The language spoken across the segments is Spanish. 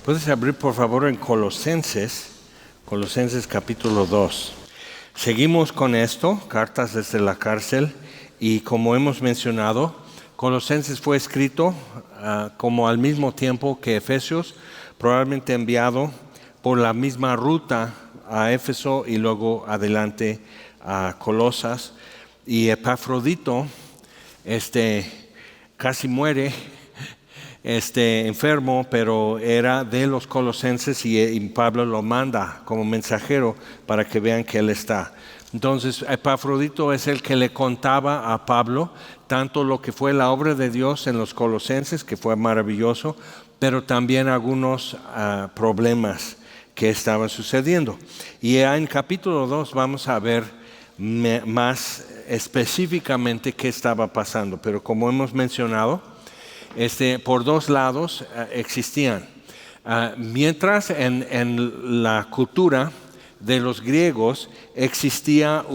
Puedes abrir por favor en Colosenses capítulo 2. Seguimos con esto, cartas desde la cárcel, y como hemos mencionado, Colosenses fue escrito como al mismo tiempo que Efesios, probablemente enviado por la misma ruta a Éfeso y luego adelante a Colosas. Y Epafrodito casi muere, enfermo, pero era de los colosenses y Pablo lo manda como mensajero para que vean que él está. Entonces Epafrodito es el que le contaba a Pablo tanto lo que fue la obra de Dios en los colosenses, que fue maravilloso, pero también algunos problemas que estaban sucediendo. Y en capítulo 2 vamos a ver más específicamente qué estaba pasando, pero como hemos mencionado, por dos lados existían. Mientras en la cultura de los griegos existía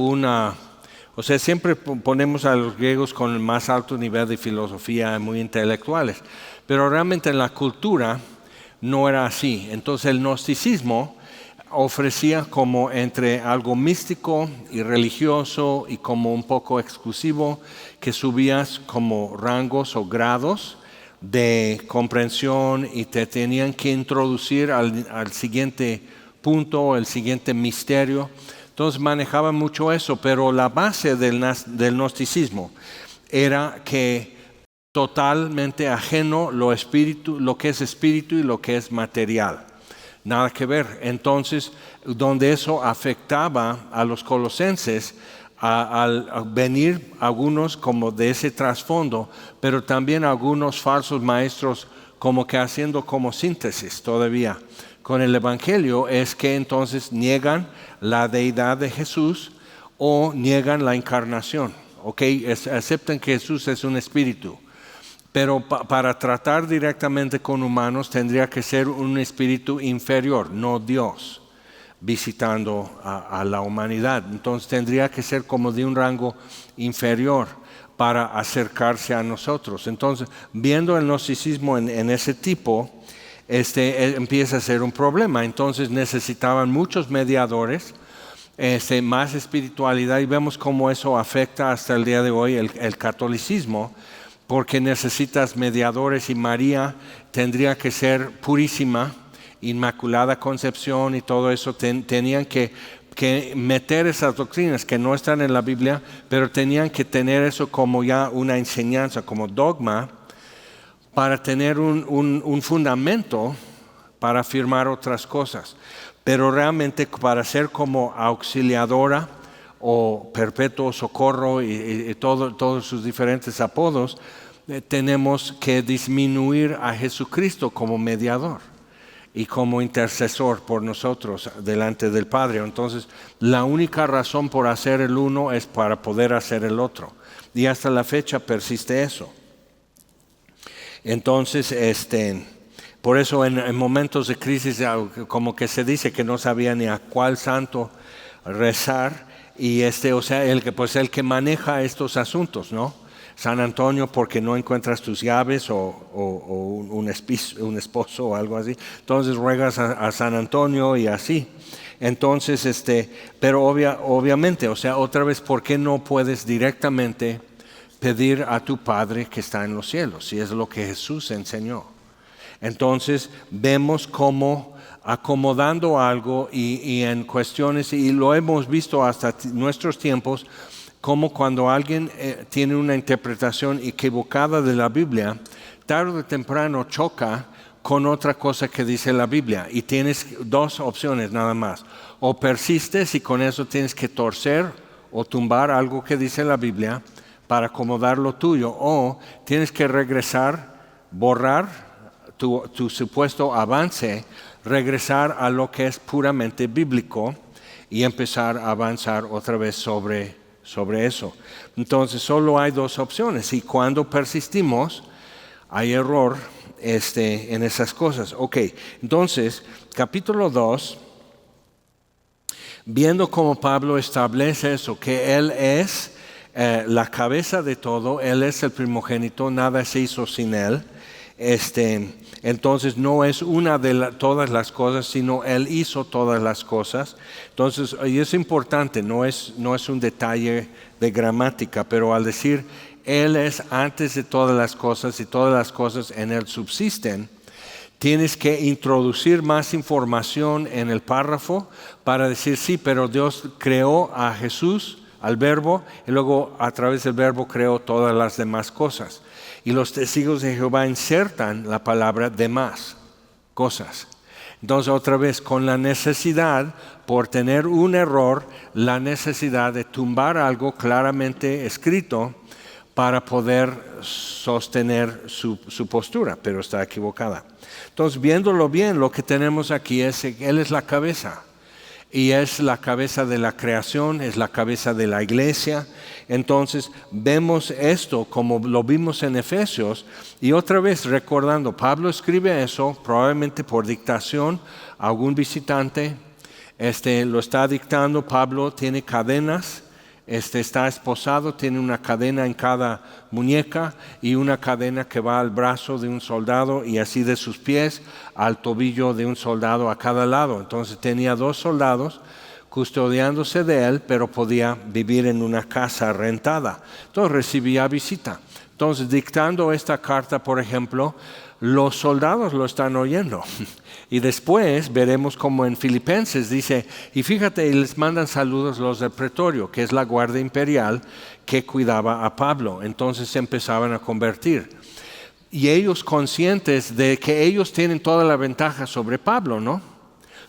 siempre ponemos a los griegos con el más alto nivel de filosofía, muy intelectuales, pero realmente en la cultura no era así. Entonces el gnosticismo ofrecía como entre algo místico y religioso y como un poco exclusivo, que subías como rangos o grados de comprensión y te tenían que introducir al siguiente punto, el siguiente misterio. Entonces manejaban mucho eso, pero la base del gnosticismo era que totalmente ajeno lo que es espíritu y lo que es material. Nada que ver. Entonces, donde eso afectaba a los colosenses, al venir algunos como de ese trasfondo, pero también algunos falsos maestros como que haciendo como síntesis todavía con el Evangelio, es que entonces niegan la deidad de Jesús o niegan la encarnación. Aceptan que Jesús es un espíritu. Pero para tratar directamente con humanos tendría que ser un espíritu inferior, no Dios, visitando a la humanidad. Entonces tendría que ser como de un rango inferior para acercarse a nosotros. Entonces, viendo el gnosticismo en ese tipo, empieza a ser un problema. Entonces necesitaban muchos mediadores, más espiritualidad, y vemos cómo eso afecta hasta el día de hoy el catolicismo, porque necesitas mediadores y María tendría que ser purísima, inmaculada concepción y todo eso. Tenían que meter esas doctrinas que no están en la Biblia, pero tenían que tener eso como ya una enseñanza, como dogma, para tener un fundamento para afirmar otras cosas. Pero realmente para ser como auxiliadora o perpetuo socorro y todos sus diferentes apodos, tenemos que disminuir a Jesucristo como mediador y como intercesor por nosotros delante del Padre. Entonces, la única razón por hacer el uno es para poder hacer el otro. Y hasta la fecha persiste eso. Entonces, por eso en momentos de crisis, como que se dice que no sabía ni a cuál santo rezar, y el que maneja estos asuntos, ¿no? San Antonio, porque no encuentras tus llaves o un esposo o algo así, entonces ruegas a San Antonio y así. Entonces, pero obviamente, otra vez, ¿por qué no puedes directamente pedir a tu Padre que está en los cielos? Si es lo que Jesús enseñó. Entonces vemos cómo acomodando algo y en cuestiones, y lo hemos visto hasta nuestros tiempos, como cuando alguien tiene una interpretación equivocada de la Biblia, tarde o temprano choca con otra cosa que dice la Biblia, y tienes dos opciones nada más: o persistes y con eso tienes que torcer o tumbar algo que dice la Biblia para acomodar lo tuyo, o tienes que regresar, borrar tu supuesto avance, regresar a lo que es puramente bíblico y empezar a avanzar otra vez sobre eso. Entonces solo hay dos opciones, y cuando persistimos hay error en esas cosas. Entonces capítulo 2, viendo cómo Pablo establece eso, que Él es la cabeza de todo, Él es el primogénito, nada se hizo sin Él. Entonces no es una de todas las cosas, sino Él hizo todas las cosas. Entonces, y es importante, no es un detalle de gramática, pero al decir Él es antes de todas las cosas y todas las cosas en Él subsisten, tienes que introducir más información en el párrafo para decir sí, pero Dios creó a Jesús, al verbo, y luego a través del verbo creó todas las demás cosas. Y los testigos de Jehová insertan la palabra demás cosas. Entonces otra vez, con la necesidad, por tener un error, la necesidad de tumbar algo claramente escrito para poder sostener su postura, pero está equivocada. Entonces, viéndolo bien, lo que tenemos aquí es que Él es la cabeza. Y es la cabeza de la creación, es la cabeza de la iglesia. Entonces vemos esto como lo vimos en Efesios. Y otra vez recordando, Pablo escribe eso probablemente por dictación a algún visitante. Lo está dictando. Pablo tiene cadenas. Está esposado, tiene una cadena en cada muñeca y una cadena que va al brazo de un soldado y así de sus pies al tobillo de un soldado a cada lado. Entonces tenía 2 soldados custodiándose de él, pero podía vivir en una casa rentada. Entonces recibía visita. Entonces, dictando esta carta, por ejemplo, los soldados lo están oyendo. Y después veremos como en Filipenses dice, y fíjate, y les mandan saludos los del pretorio, que es la guardia imperial que cuidaba a Pablo. Entonces se empezaban a convertir. Y ellos conscientes de que ellos tienen toda la ventaja sobre Pablo, ¿no?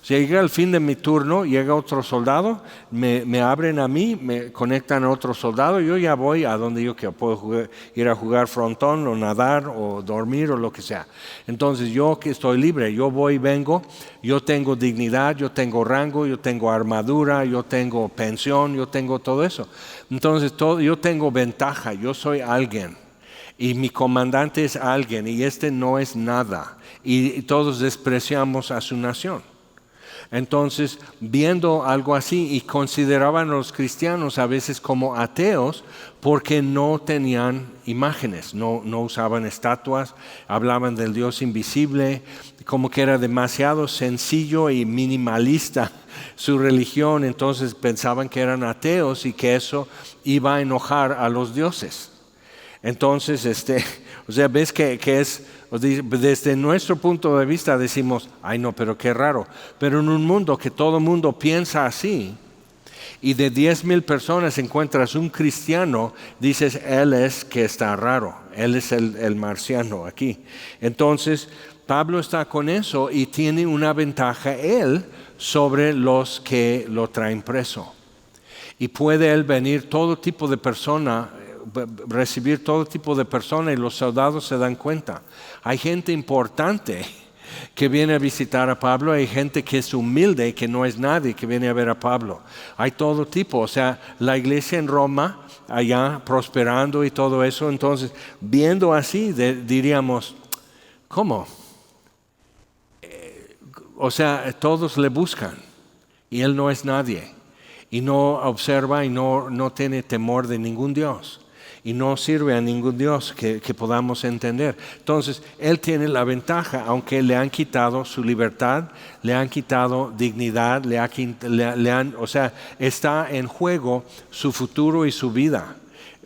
Si llega el fin de mi turno, llega otro soldado, me abren a mí, me conectan a otro soldado, yo ya voy a donde yo quiero, puedo ir a jugar frontón o nadar o dormir o lo que sea. Entonces yo que estoy libre, yo voy y vengo, yo tengo dignidad, yo tengo rango, yo tengo armadura, yo tengo pensión, yo tengo todo eso. Entonces yo tengo ventaja, yo soy alguien. Y mi comandante es alguien y no es nada. Y todos despreciamos a su nación. Entonces, viendo algo así, y consideraban a los cristianos a veces como ateos porque no tenían imágenes, no usaban estatuas, hablaban del Dios invisible, como que era demasiado sencillo y minimalista su religión. Entonces pensaban que eran ateos y que eso iba a enojar a los dioses. Entonces, o sea, ves que es, desde nuestro punto de vista decimos, ay no, pero qué raro. Pero en un mundo que todo el mundo piensa así, y de 10,000 personas encuentras un cristiano, dices, él es que está raro, él es el marciano aquí. Entonces, Pablo está con eso y tiene una ventaja él sobre los que lo traen preso. Y puede él venir todo tipo de persona, recibir todo tipo de personas, y los soldados se dan cuenta. Hay gente importante que viene a visitar a Pablo, hay gente que es humilde, que no es nadie, que viene a ver a Pablo. Hay todo tipo, o sea, la iglesia en Roma, allá prosperando y todo eso. Entonces, viendo así, diríamos, ¿cómo? O sea, todos le buscan y él no es nadie. Y no observa y no tiene temor de ningún Dios. Y no sirve a ningún Dios que podamos entender. Entonces, él tiene la ventaja, aunque le han quitado su libertad, le han quitado dignidad, o sea, está en juego su futuro y su vida.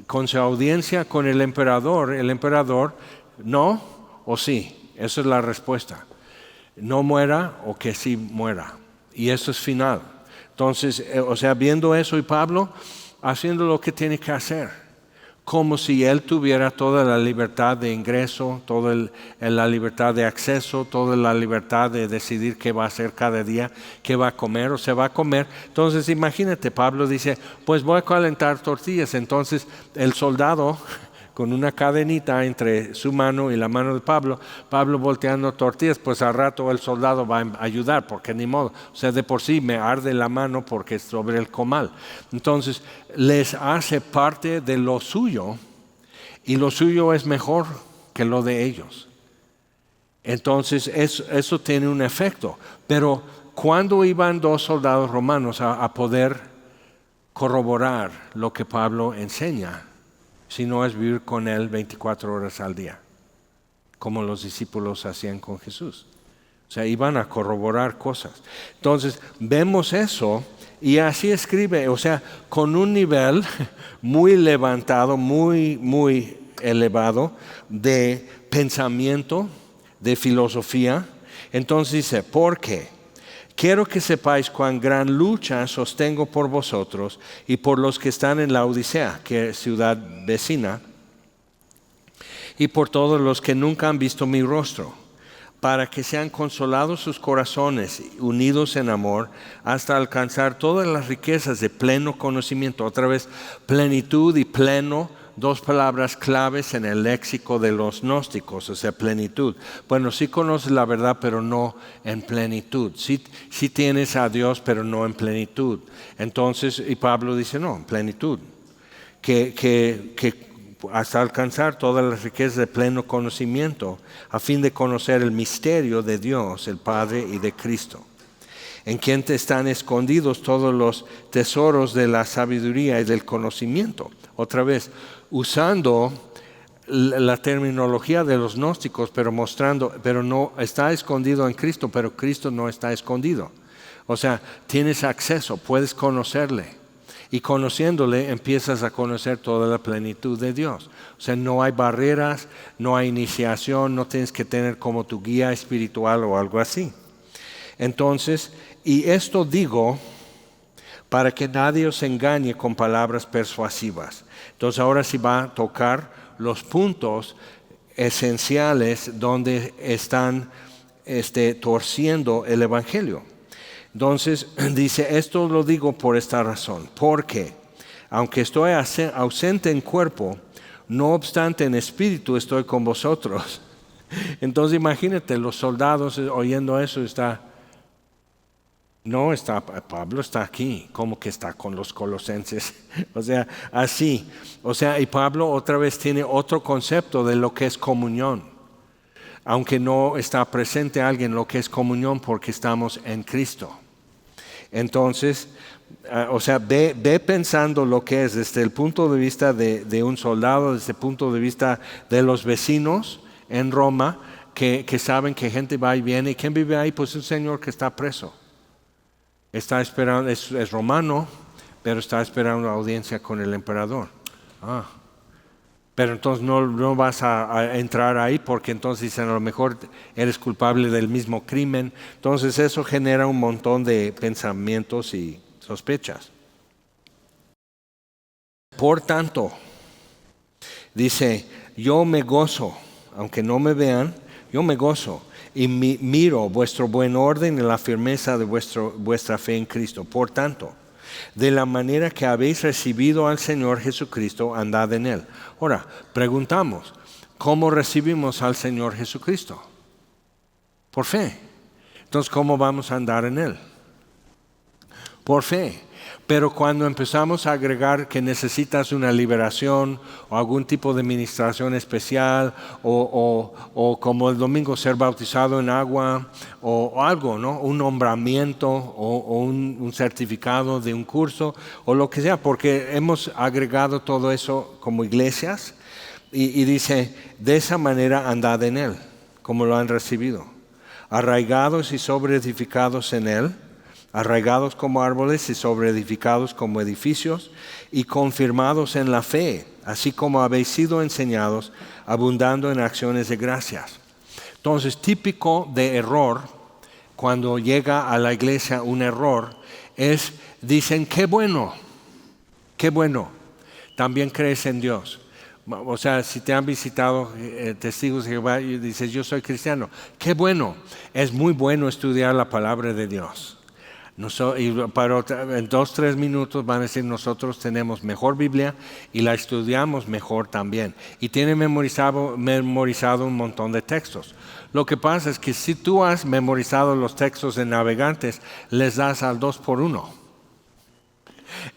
Con su audiencia con el emperador, no o sí, esa es la respuesta. No muera o que sí muera. Y eso es final. Entonces, o sea, viendo eso y Pablo haciendo lo que tiene que hacer. Como si él tuviera toda la libertad de ingreso, toda la libertad de acceso, toda la libertad de decidir qué va a hacer cada día, qué va a comer o se va a comer. Entonces imagínate, Pablo dice, pues voy a calentar tortillas. Entonces el soldado con una cadenita entre su mano y la mano de Pablo volteando tortillas, pues al rato el soldado va a ayudar, porque ni modo, o sea, de por sí me arde la mano porque es sobre el comal. Entonces les hace parte de lo suyo, y lo suyo es mejor que lo de ellos. Entonces eso tiene un efecto. Pero ¿cuándo iban 2 soldados romanos a poder corroborar lo que Pablo enseña? Si no es vivir con él 24 horas al día. como los discípulos hacían con Jesús. O sea, iban a corroborar cosas. Entonces, vemos eso y así escribe, o sea, con un nivel muy levantado, muy elevado de pensamiento, de filosofía. Entonces dice, ¿por qué? Quiero que sepáis cuán gran lucha sostengo por vosotros y por los que están en la Odisea, que es ciudad vecina, y por todos los que nunca han visto mi rostro, para que sean consolados sus corazones, unidos en amor, hasta alcanzar todas las riquezas de pleno conocimiento. Otra vez, plenitud y pleno, dos palabras claves en el léxico de los gnósticos, o sea, plenitud. Bueno, sí conoces la verdad, pero no en plenitud. Sí tienes a Dios, pero no en plenitud. Entonces, y Pablo dice, no, en plenitud. Que hasta alcanzar todas las riquezas de pleno conocimiento, a fin de conocer el misterio de Dios, el Padre y de Cristo, en quien están escondidos todos los tesoros de la sabiduría y del conocimiento. Otra vez, usando la terminología de los gnósticos, pero no está escondido en Cristo, pero Cristo no está escondido. O sea, tienes acceso, puedes conocerle. Y conociéndole empiezas a conocer toda la plenitud de Dios. O sea, no hay barreras, no hay iniciación, no tienes que tener como tu guía espiritual o algo así. Entonces, y esto digo para que nadie os engañe con palabras persuasivas. Entonces ahora sí va a tocar los puntos esenciales donde están torciendo el Evangelio. Entonces dice, esto lo digo por esta razón, porque aunque estoy ausente en cuerpo, no obstante en espíritu estoy con vosotros. Entonces imagínate, los soldados oyendo eso Pablo está aquí, como que está con los colosenses. O sea, así. O sea, y Pablo otra vez tiene otro concepto de lo que es comunión. Aunque no está presente alguien, lo que es comunión porque estamos en Cristo. Entonces, o sea, ve pensando lo que es desde el punto de vista de un soldado, desde el punto de vista de los vecinos en Roma, que saben que gente va y viene. ¿Y quién vive ahí? Pues un señor que está preso. Está esperando, es romano, pero está esperando audiencia con el emperador. Pero entonces no vas a entrar ahí porque entonces dicen a lo mejor eres culpable del mismo crimen. Entonces eso genera un montón de pensamientos y sospechas. Por tanto, dice, yo me gozo, aunque no me vean, yo me gozo y miro vuestro buen orden y la firmeza de vuestra fe en Cristo. Por tanto, de la manera que habéis recibido al Señor Jesucristo, andad en Él. Ahora, preguntamos, ¿cómo recibimos al Señor Jesucristo? Por fe. Entonces, ¿cómo vamos a andar en Él? Por fe. Pero cuando empezamos a agregar que necesitas una liberación o algún tipo de ministración especial o como el domingo ser bautizado en agua o algo, ¿no? Un nombramiento o un certificado de un curso o lo que sea, porque hemos agregado todo eso como iglesias y dice, de esa manera andad en Él, como lo han recibido, arraigados y sobreedificados en Él, arraigados como árboles y sobreedificados como edificios y confirmados en la fe, así como habéis sido enseñados, abundando en acciones de gracias. Entonces, típico de error, cuando llega a la iglesia un error, dicen, qué bueno, también crees en Dios. O sea, si te han visitado testigos de Jehová y dices, yo soy cristiano, qué bueno, es muy bueno estudiar la palabra de Dios. En 2-3 minutos van a decir, nosotros tenemos mejor Biblia y la estudiamos mejor también. Y tiene memorizado un montón de textos. Lo que pasa es que si tú has memorizado los textos de Navegantes, les das al 2x1.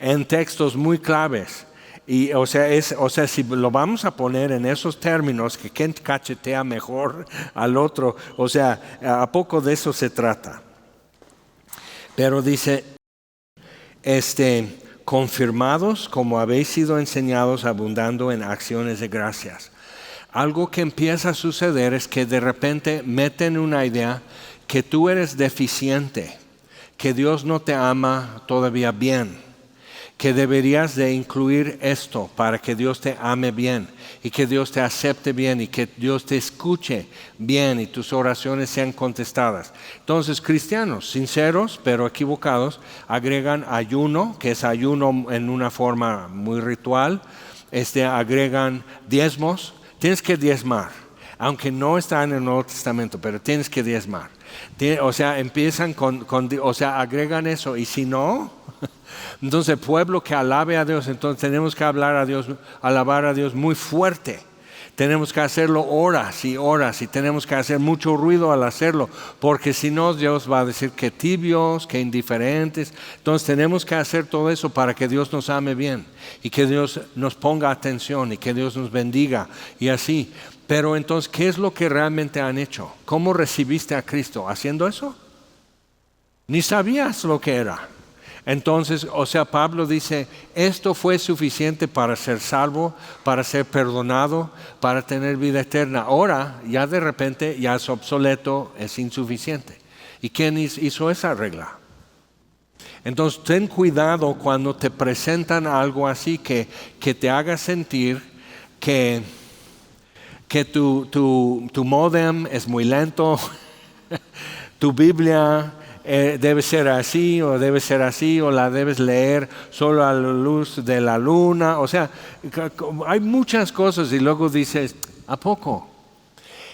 En textos muy claves. Y o sea, si lo vamos a poner en esos términos, que quién cachetea mejor al otro, o sea, ¿a poco de eso se trata? Pero dice, confirmados como habéis sido enseñados, abundando en acciones de gracias. algo que empieza a suceder es que de repente meten una idea que tú eres deficiente, que Dios no te ama todavía bien, que deberías de incluir esto para que Dios te ame bien y que Dios te acepte bien y que Dios te escuche bien y tus oraciones sean contestadas. Entonces, cristianos sinceros pero equivocados agregan ayuno, que es ayuno en una forma muy ritual, agregan diezmos. Tienes que diezmar, aunque no está en el Nuevo Testamento, pero tienes que diezmar. O sea, empiezan agregan eso, y si no, entonces el pueblo que alabe a Dios, entonces tenemos que alabar a Dios muy fuerte. Tenemos que hacerlo horas y horas y tenemos que hacer mucho ruido al hacerlo, porque si no Dios va a decir que tibios, que indiferentes. Entonces tenemos que hacer todo eso para que Dios nos ame bien y que Dios nos ponga atención y que Dios nos bendiga y así. Pero entonces, ¿qué es lo que realmente han hecho? ¿Cómo recibiste a Cristo? ¿Haciendo eso? Ni sabías lo que era. Entonces, Pablo dice, esto fue suficiente para ser salvo, para ser perdonado, para tener vida eterna. Ahora, ya de repente, ya es obsoleto, es insuficiente. ¿Y quién hizo esa regla? Entonces, ten cuidado cuando te presentan algo así que te haga sentir que tu módem es muy lento, tu Biblia debe ser así o la debes leer solo a la luz de la luna. O sea, hay muchas cosas y luego dices, ¿a poco?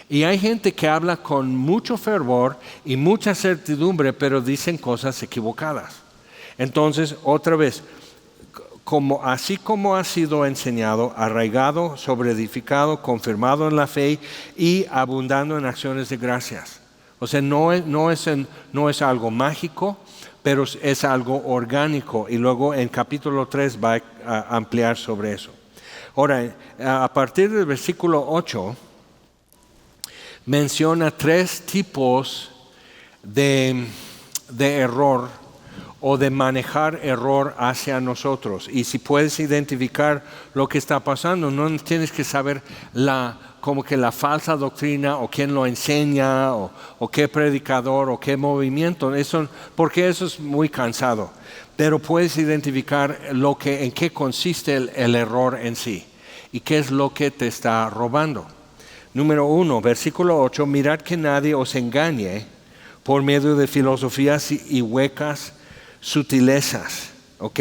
Y hay gente que habla con mucho fervor y mucha certidumbre, pero dicen cosas equivocadas. Entonces, otra vez, así como ha sido enseñado, arraigado, sobreedificado, confirmado en la fe y abundando en acciones de gracias. O sea, no es algo mágico, pero es algo orgánico. Y luego en capítulo 3 va a ampliar sobre eso. Ahora, a partir del versículo 8, menciona 3 tipos de error o de manejar error hacia nosotros. Y si puedes identificar lo que está pasando, no tienes que saber como que la falsa doctrina o quién lo enseña o qué predicador o qué movimiento, porque eso es muy cansado. Pero puedes identificar en qué consiste el error en sí y qué es lo que te está robando. Número 1, versículo 8, mirad que nadie os engañe por medio de filosofías y huecas sutilezas, ¿ok?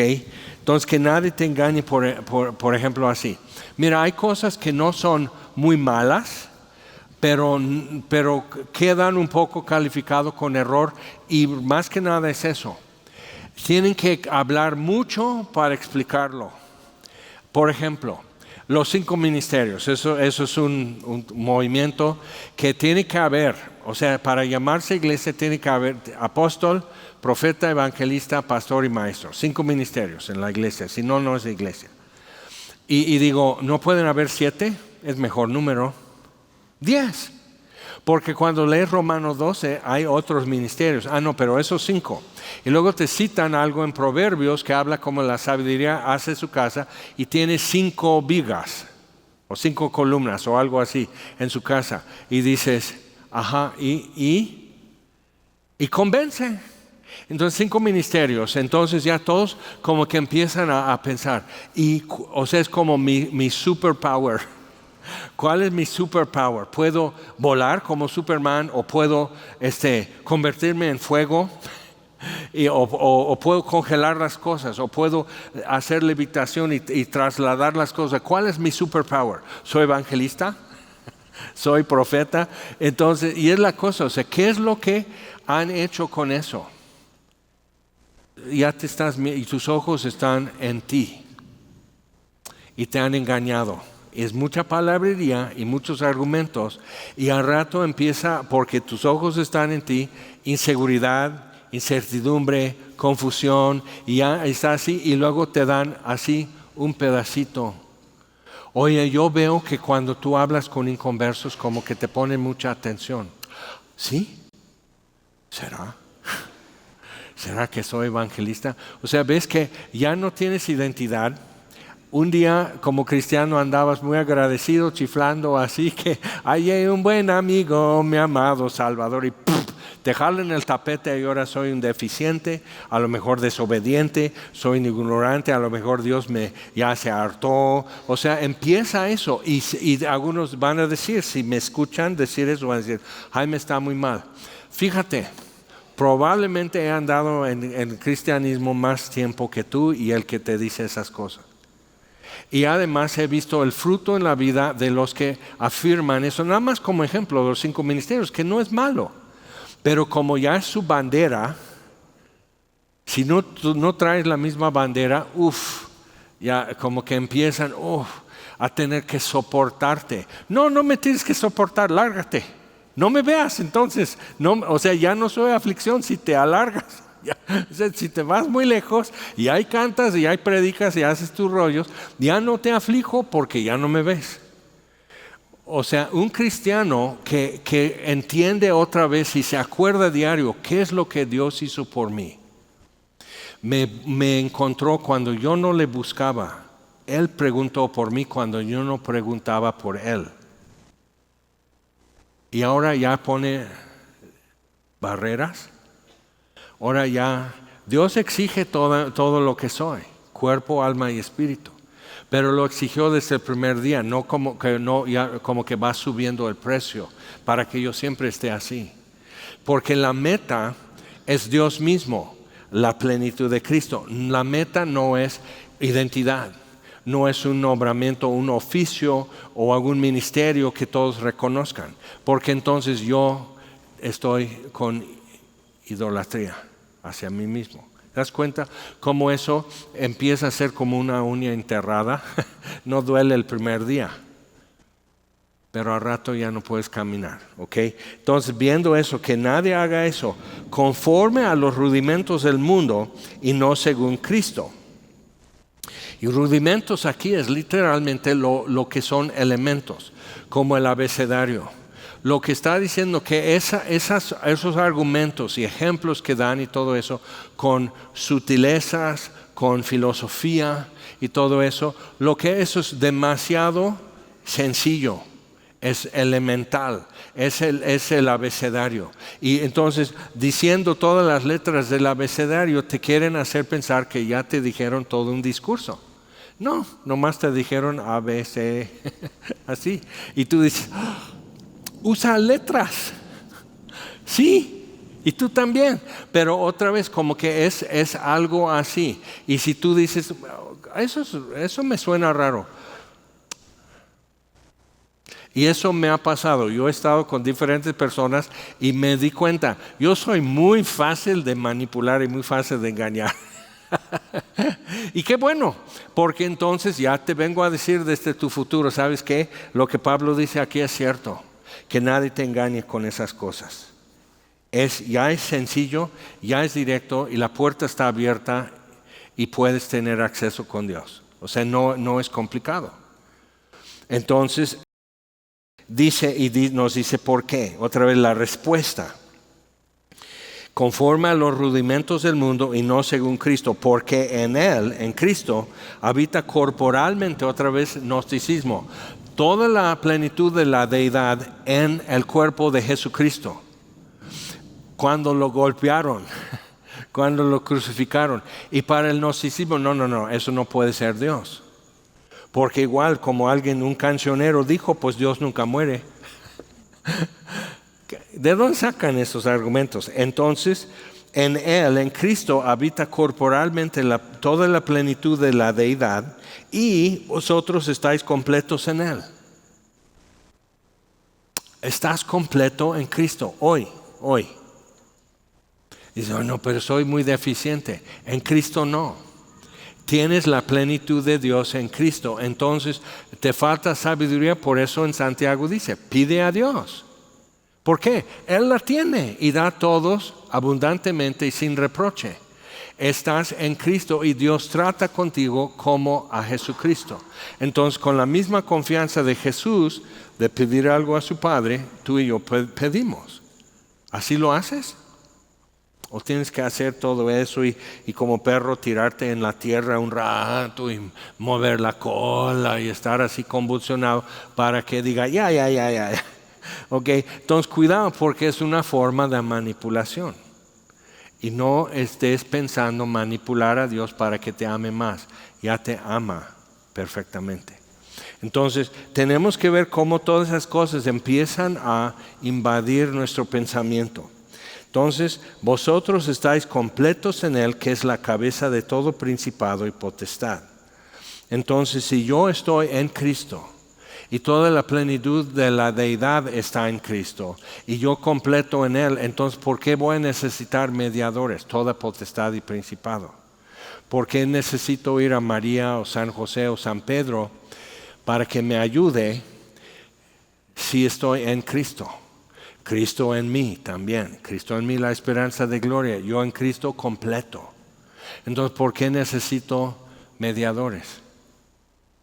Entonces que nadie te engañe por ejemplo así. Mira, hay cosas que no son muy malas, pero quedan un poco calificados con error y más que nada es eso. Tienen que hablar mucho para explicarlo. Por ejemplo, los 5 ministerios, eso es un movimiento que tiene que haber, o sea, para llamarse iglesia tiene que haber apóstol, profeta, evangelista, pastor y maestro. 5 ministerios en la iglesia, si no, no es iglesia. Y digo, ¿no pueden haber 7? Es mejor número. 10. Porque cuando lees Romanos 12 hay otros ministerios. No, pero esos 5. Y luego te citan algo en Proverbios que habla como la sabiduría hace su casa y tiene 5 vigas o 5 columnas o algo así en su casa. Y dices, ajá, y convence. Entonces 5 ministerios, entonces ya todos como que empiezan a pensar. Es como mi superpower. ¿Cuál es mi superpower? ¿Puedo volar como Superman o puedo convertirme en fuego? O puedo congelar las cosas o puedo hacer levitación y trasladar las cosas. ¿Cuál es mi superpower? ¿Soy evangelista? ¿Soy profeta? Entonces, y es la cosa, ¿qué es lo que han hecho con eso? Ya y tus ojos están en ti y te han engañado. Es mucha palabrería y muchos argumentos y al rato empieza, porque tus ojos están en ti, inseguridad, incertidumbre, confusión y ya está así y luego te dan así un pedacito. Oye, yo veo que cuando tú hablas con inconversos como que te ponen mucha atención. ¿Sí? ¿Será? ¿Será que soy evangelista? O sea, ves que ya no tienes identidad. Un día como cristiano andabas muy agradecido, chiflando así que hallé un buen amigo, mi amado Salvador, y ¡puf! Te jalan el tapete y ahora soy un deficiente, a lo mejor desobediente, soy un ignorante, a lo mejor Dios ya se hartó. O sea, empieza eso y algunos van a decir, si me escuchan decir eso, van a decir, Jaime está muy mal. Fíjate, probablemente he andado en el cristianismo más tiempo que tú y el que te dice esas cosas. Y además he visto el fruto en la vida de los que afirman eso, nada más como ejemplo, los 5 ministerios, que no es malo. Pero como ya es su bandera, si tú no traes la misma bandera, ya como que empiezan a tener que soportarte. No me tienes que soportar, lárgate. No me veas entonces. O sea, ya no soy aflicción si te alargas. O sea, si te vas muy lejos y ahí cantas y ahí predicas y haces tus rollos, ya no te aflijo porque ya no me ves. O sea, un cristiano que entiende otra vez y se acuerda diario qué es lo que Dios hizo por mí. Me encontró cuando yo no le buscaba. Él preguntó por mí cuando yo no preguntaba por Él. Y ahora ya pone barreras. Ahora ya Dios exige todo lo que soy, cuerpo, alma y espíritu. Pero lo exigió desde el primer día, no como que va subiendo el precio para que yo siempre esté así. Porque la meta es Dios mismo, la plenitud de Cristo. La meta no es identidad, no es un nombramiento, un oficio o algún ministerio que todos reconozcan. Porque entonces yo estoy con idolatría hacia mí mismo. ¿Te das cuenta cómo eso empieza a ser como una uña enterrada? No duele el primer día, pero al rato ya no puedes caminar, ¿ok? Entonces, viendo eso, que nadie haga eso conforme a los rudimentos del mundo y no según Cristo. Y rudimentos aquí es literalmente lo que son elementos, como el abecedario. Lo que está diciendo que esos argumentos y ejemplos que dan y todo eso, con sutilezas, con filosofía y todo eso, lo que eso es demasiado sencillo, es elemental, es el abecedario. Y entonces, diciendo todas las letras del abecedario, te quieren hacer pensar que ya te dijeron todo un discurso. No, nomás te dijeron A, B, C, así. Y tú dices, usa letras. Sí, y tú también. Pero otra vez como que es algo así. Y si tú dices, eso me suena raro. Y eso me ha pasado. Yo he estado con diferentes personas y me di cuenta, yo soy muy fácil de manipular y muy fácil de engañar. Y qué bueno, porque entonces ya te vengo a decir desde tu futuro, ¿sabes qué? Lo que Pablo dice aquí es cierto. Que nadie te engañe con esas cosas. Ya es sencillo, ya es directo y la puerta está abierta y puedes tener acceso con Dios. O sea, no es complicado. Entonces, nos dice por qué. Otra vez la respuesta. Conforme a los rudimentos del mundo y no según Cristo, porque en Él, en Cristo, habita corporalmente, otra vez gnosticismo, toda la plenitud de la deidad en el cuerpo de Jesucristo. Cuando lo golpearon, cuando lo crucificaron. Y para el gnosticismo, no, eso no puede ser Dios. Porque igual como un cancionero dijo, pues Dios nunca muere. ¿De dónde sacan esos argumentos? Entonces, en Él, en Cristo, habita corporalmente toda la plenitud de la deidad y vosotros estáis completos en Él. Estás completo en Cristo hoy. Dice, no, pero soy muy deficiente. En Cristo no. Tienes la plenitud de Dios en Cristo. Entonces, te falta sabiduría, por eso en Santiago dice, pide a Dios. ¿Por qué? Él la tiene y da a todos abundantemente y sin reproche. Estás en Cristo y Dios trata contigo como a Jesucristo. Entonces, con la misma confianza de Jesús de pedir algo a su Padre, tú y yo pedimos. ¿Así lo haces? O tienes que hacer todo eso y como perro tirarte en la tierra un rato y mover la cola y estar así convulsionado para que diga, ya. Ok, entonces cuidado porque es una forma de manipulación. Y no estés pensando manipular a Dios para que te ame más. Ya te ama perfectamente. Entonces tenemos que ver cómo todas esas cosas empiezan a invadir nuestro pensamiento. Entonces, vosotros estáis completos en Él, que es la cabeza de todo principado y potestad. Entonces, si yo estoy en Cristo y toda la plenitud de la deidad está en Cristo y yo completo en Él, entonces, ¿por qué voy a necesitar mediadores? Toda potestad y principado. ¿Por qué necesito ir a María o San José o San Pedro para que me ayude si estoy en Cristo? Cristo en mí también. Cristo en mí la esperanza de gloria. Yo en Cristo completo. Entonces, ¿por qué necesito mediadores?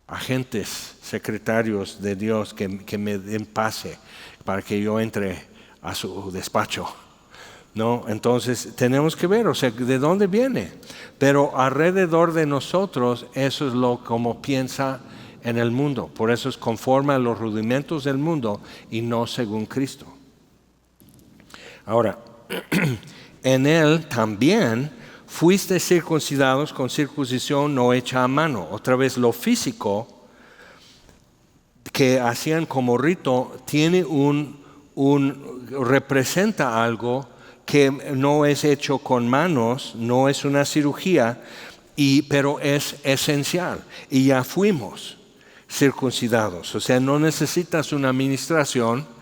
Agentes, secretarios de Dios que me den pase para que yo entre a su despacho. ¿No? Entonces, tenemos que ver, o sea, ¿de dónde viene? Pero alrededor de nosotros, eso es lo como piensa en el mundo. Por eso es conforme a los rudimentos del mundo y no según Cristo. Ahora, en Él también fuiste circuncidados con circuncisión no hecha a mano. Otra vez lo físico que hacían como rito tiene representa algo que no es hecho con manos, no es una cirugía, pero es esencial. Y ya fuimos circuncidados. O sea, no necesitas una administración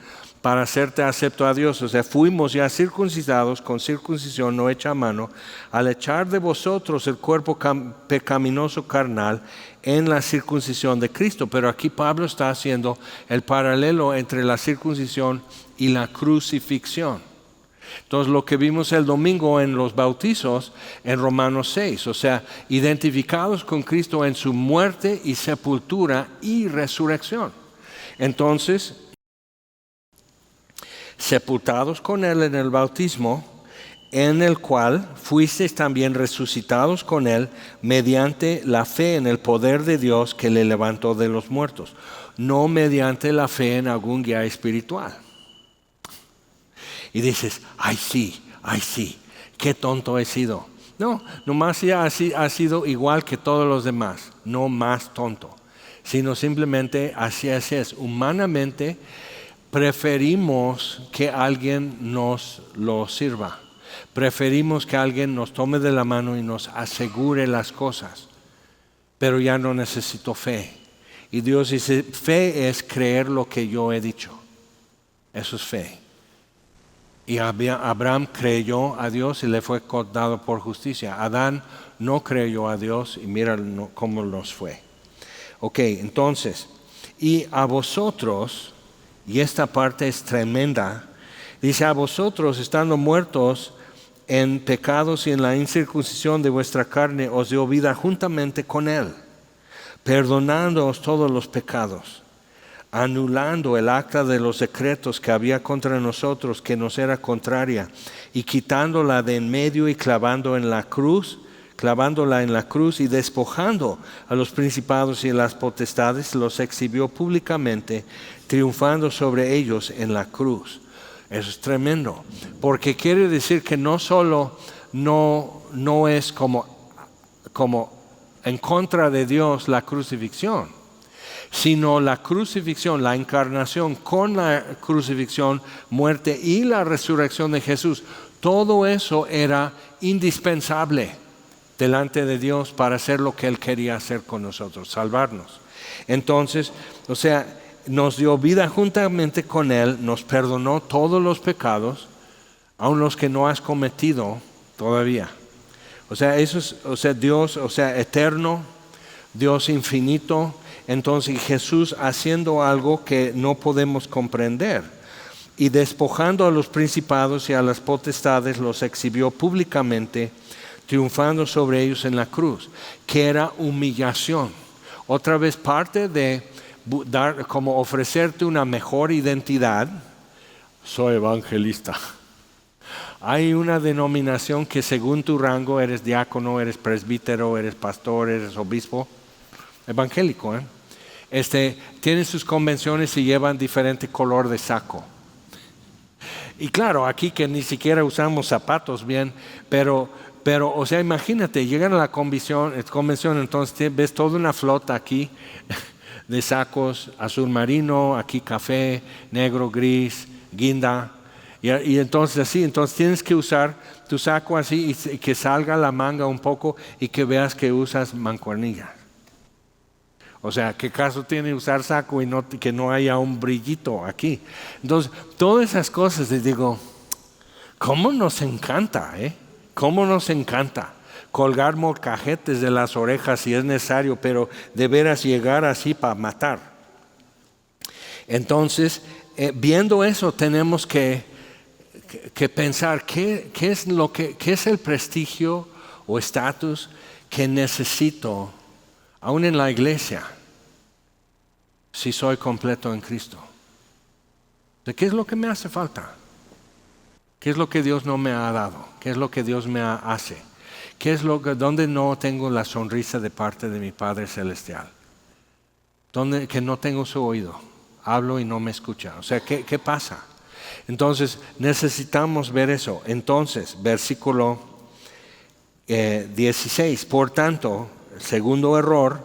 para hacerte acepto a Dios. O sea, fuimos ya circuncidados con circuncisión no hecha a mano, al echar de vosotros el cuerpo pecaminoso carnal en la circuncisión de Cristo. Pero aquí Pablo está haciendo el paralelo entre la circuncisión y la crucifixión. Entonces, lo que vimos el domingo en los bautizos en Romanos 6, o sea, identificados con Cristo en su muerte y sepultura y resurrección. Entonces, sepultados con Él en el bautismo, en el cual fuisteis también resucitados con Él mediante la fe en el poder de Dios que le levantó de los muertos, no mediante la fe en algún guía espiritual. Y dices, ay sí, qué tonto he sido. No, nomás ya ha sido igual que todos los demás, no más tonto, sino simplemente así es. Humanamente preferimos que alguien nos lo sirva. Preferimos que alguien nos tome de la mano y nos asegure las cosas. Pero ya no necesito fe. Y Dios dice, fe es creer lo que yo he dicho. Eso es fe. Y Abraham creyó a Dios y le fue contado por justicia. Adán no creyó a Dios y mira cómo nos fue. Ok, entonces, y a vosotros, y esta parte es tremenda, dice, a vosotros estando muertos en pecados y en la incircuncisión de vuestra carne, os dio vida juntamente con Él, perdonándoos todos los pecados, anulando el acta de los decretos que había contra nosotros, que nos era contraria, y quitándola de en medio y clavándola en la cruz y despojando a los principados y las potestades, los exhibió públicamente, triunfando sobre ellos en la cruz. Eso es tremendo, porque quiere decir que no solo no es como en contra de Dios la crucifixión, sino la crucifixión, la encarnación con la crucifixión, muerte y la resurrección de Jesús. Todo eso era indispensable delante de Dios para hacer lo que Él quería hacer con nosotros, salvarnos. Entonces, o sea, nos dio vida juntamente con Él, nos perdonó todos los pecados, aun los que no has cometido todavía. O sea, eso es, o sea, Dios, o sea, eterno, Dios infinito. Entonces Jesús haciendo algo que no podemos comprender y despojando a los principados y a las potestades los exhibió públicamente, triunfando sobre ellos en la cruz, que era humillación. Otra vez parte de dar, como ofrecerte una mejor identidad. Soy evangelista. Hay una denominación que según tu rango eres diácono, eres presbítero, eres pastor, eres obispo, evangélico, tienen sus convenciones y llevan diferente color de saco. Y claro, aquí que ni siquiera usamos zapatos bien, pero, o sea, imagínate, llegan a la convención, entonces ves toda una flota aquí de sacos, azul marino, aquí café, negro, gris, guinda. Y entonces tienes que usar tu saco así y que salga la manga un poco y que veas que usas mancuernillas. O sea, ¿qué caso tiene usar saco y que no haya un brillito aquí? Entonces, todas esas cosas, les digo, ¿cómo nos encanta, ¿Cómo nos encanta colgar molcajetes de las orejas si es necesario, pero de veras llegar así para matar? Entonces, viendo eso, tenemos que pensar qué es el prestigio o estatus que necesito aún en la iglesia si soy completo en Cristo. ¿Qué es lo que me hace falta? ¿Qué es lo que Dios no me ha dado? ¿Qué es lo que Dios me hace? ¿Qué es donde no tengo la sonrisa de parte de mi Padre Celestial? ¿Dónde que no tengo su oído? Hablo y no me escucha. O sea, ¿qué pasa? Entonces, necesitamos ver eso. Entonces, versículo 16. Por tanto, segundo error,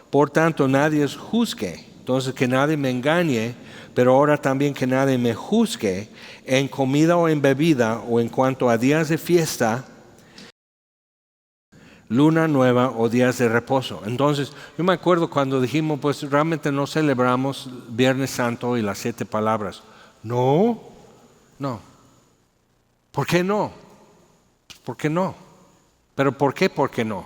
por tanto nadie os juzgue. Entonces, que nadie me engañe, pero ahora también que nadie me juzgue en comida o en bebida o en cuanto a días de fiesta, luna nueva o días de reposo. Entonces, yo me acuerdo cuando dijimos, pues realmente no celebramos Viernes Santo y las 7 palabras. No. ¿Por qué no? ¿Por qué no? ¿Pero por qué? ¿Por qué no?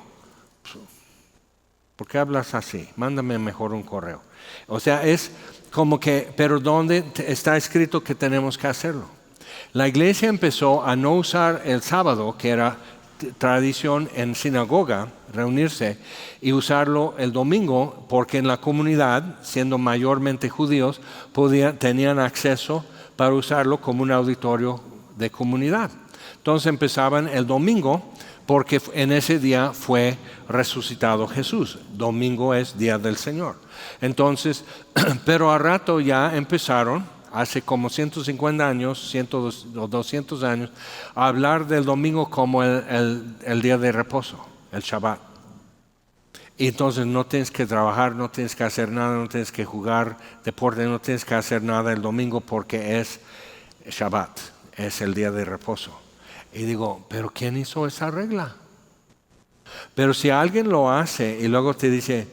¿Por qué hablas así? Mándame mejor un correo. O sea, es como que, pero ¿dónde está escrito que tenemos que hacerlo? La iglesia empezó a no usar el sábado, que era tradición en sinagoga, reunirse, y usarlo el domingo, porque en la comunidad, siendo mayormente judíos, tenían acceso para usarlo como un auditorio de comunidad. Entonces empezaban el domingo, porque en ese día fue resucitado Jesús. Domingo es Día del Señor. Entonces, pero a rato ya empezaron, hace como 150 años, 100 o 200 años, a hablar del domingo como el día de reposo, el Shabbat. Y entonces no tienes que trabajar, no tienes que hacer nada, no tienes que jugar deporte, no tienes que hacer nada el domingo porque es Shabbat, es el día de reposo. Y digo, ¿pero quién hizo esa regla? Pero si alguien lo hace y luego te dice,